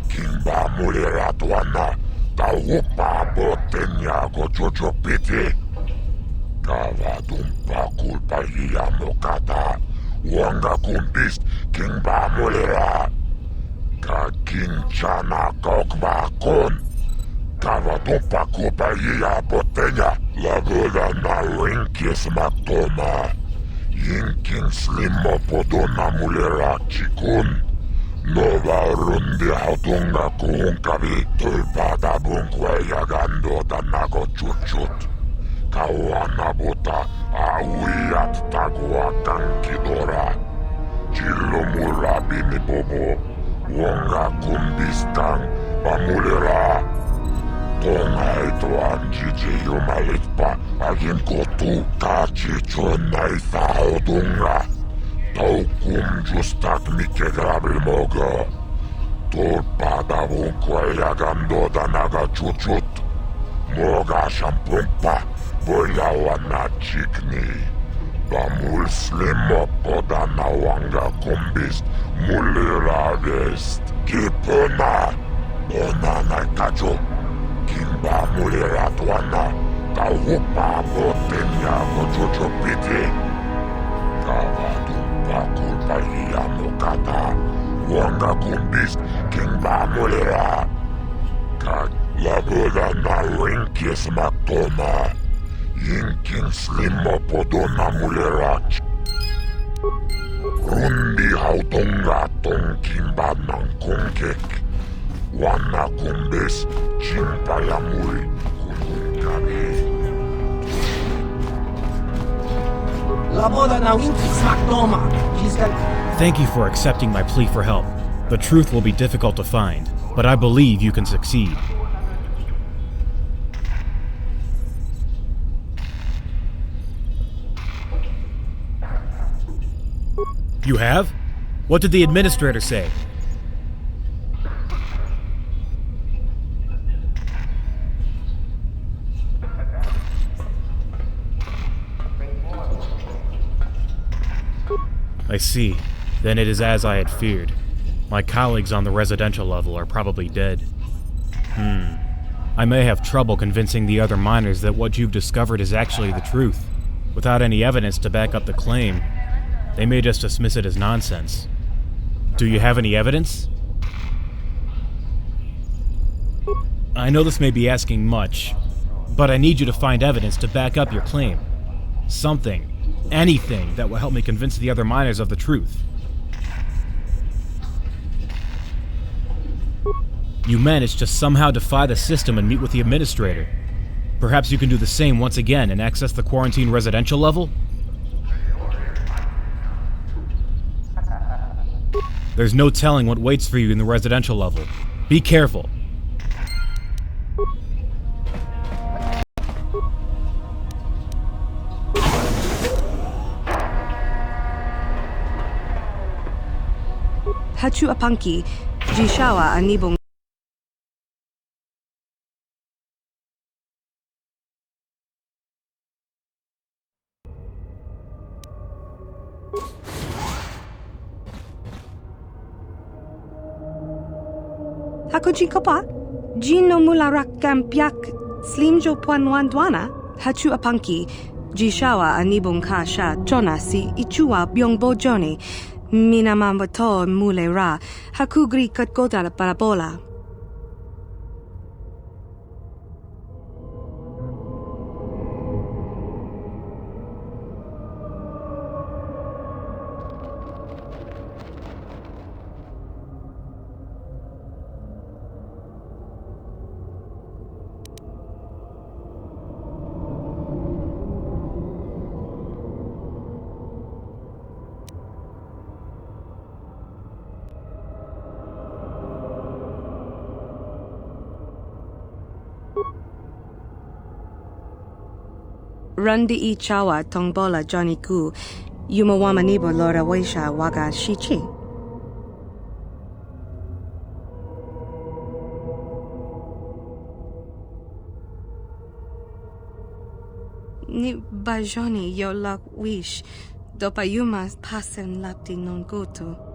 kimba mulera tuana. Taupa botenya go jojo piti. Kava dumpa kulpa hiya mokata. Wanga kumbist kimba mulera. Ka kinchana kokba kon. Kava dumpa kulpa hiya botenya. Lagoda na rinkis maktoma. Yinkin slimo podona mulera chikun. Nova rundi hautunga kuhunkavi tulpada bunkwe yagando danago chuchut. Kawana buta awiyat tagwa kankidora. Chilo murabi mi bobo. Wonga kumbistang pamulera. Tonga ito ang jiji yumalitpa agin kotu kachichon na isahautunga. Taukum justak mikegrabil moga. Tulpada bunkwe yagando danaga chuchut. Moga shampumpa boyawana chikni. Bamul slimo podana wanga kumbist mulira vest. Kipuna onana kacho. Kimba mulira tuana. Kaupa botenya gojojo piti. Kavadu kulpa hiya mokata. Wanga kumbist kimba mulira. Ka laboda na rinkis maktoma. Yinkin slimo podona mulira. Rundi hautonga tong kimba ng kongkek. Wana kumbis chimpayamul kunungkabi. Laboda na winkis maktoma. Thank you for accepting my plea for help. The truth will be difficult to find, but I believe you can succeed. You have? What did the administrator say? I see. Then it is as I had feared. My colleagues on the residential level are probably dead. I may have trouble convincing the other miners that what you've discovered is actually the truth. Without any evidence to back up the claim, they may just dismiss it as nonsense. Do you have any evidence? I know this may be asking much, but I need you to find evidence to back up your claim. Something, anything that will help me convince the other miners of the truth. You managed to somehow defy the system and meet with the Administrator. Perhaps you can do the same once again and access the quarantine residential level? There's no telling what waits for you in the residential level. Be careful. Hachu apanki, jishawa anibong. Hakuji kopa, jino mularak kampiak, slimjo puanwan dwana, hachu apanki, jishawa anibong kasha, jona si ichua byongbo joni, minamambato mule ra, hakugri katkoda parabola. Rundi I chawa tongbola Johnny Ku, yumawamanibo lora weisha waga shichi. Ni bajoni yo lak wish, dopayuma pasen lapti non goto.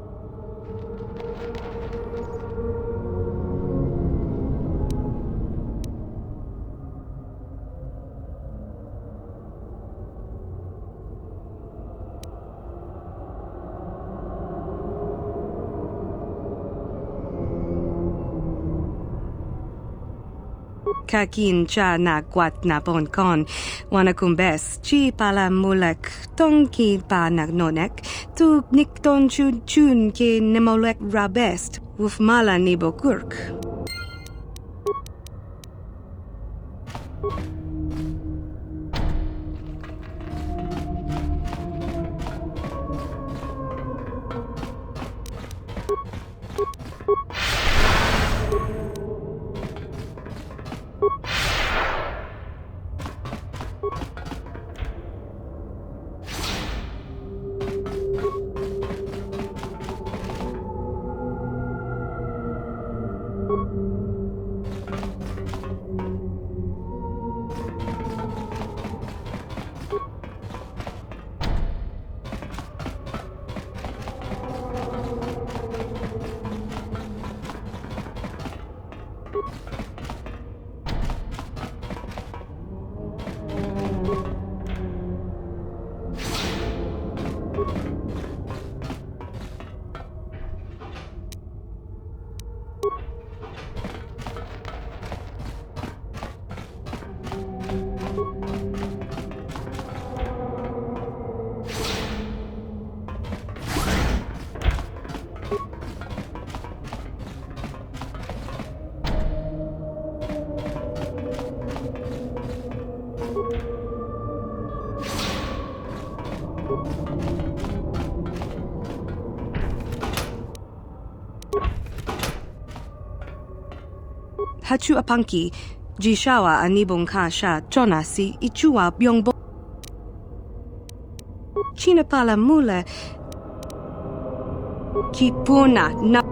Kakin cha na kwat na bon kon, wanakumbes, chi pala mulek, tongki pa nagnonek, tu nikton chun chun ki nemolek rabest, wuf mala nibo kurk. Hachu apanki, jishawa anibong kasha, chona si ichua byongbo. China pala mule, kipuna na.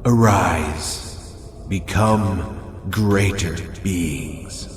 Arise. Become greater beings.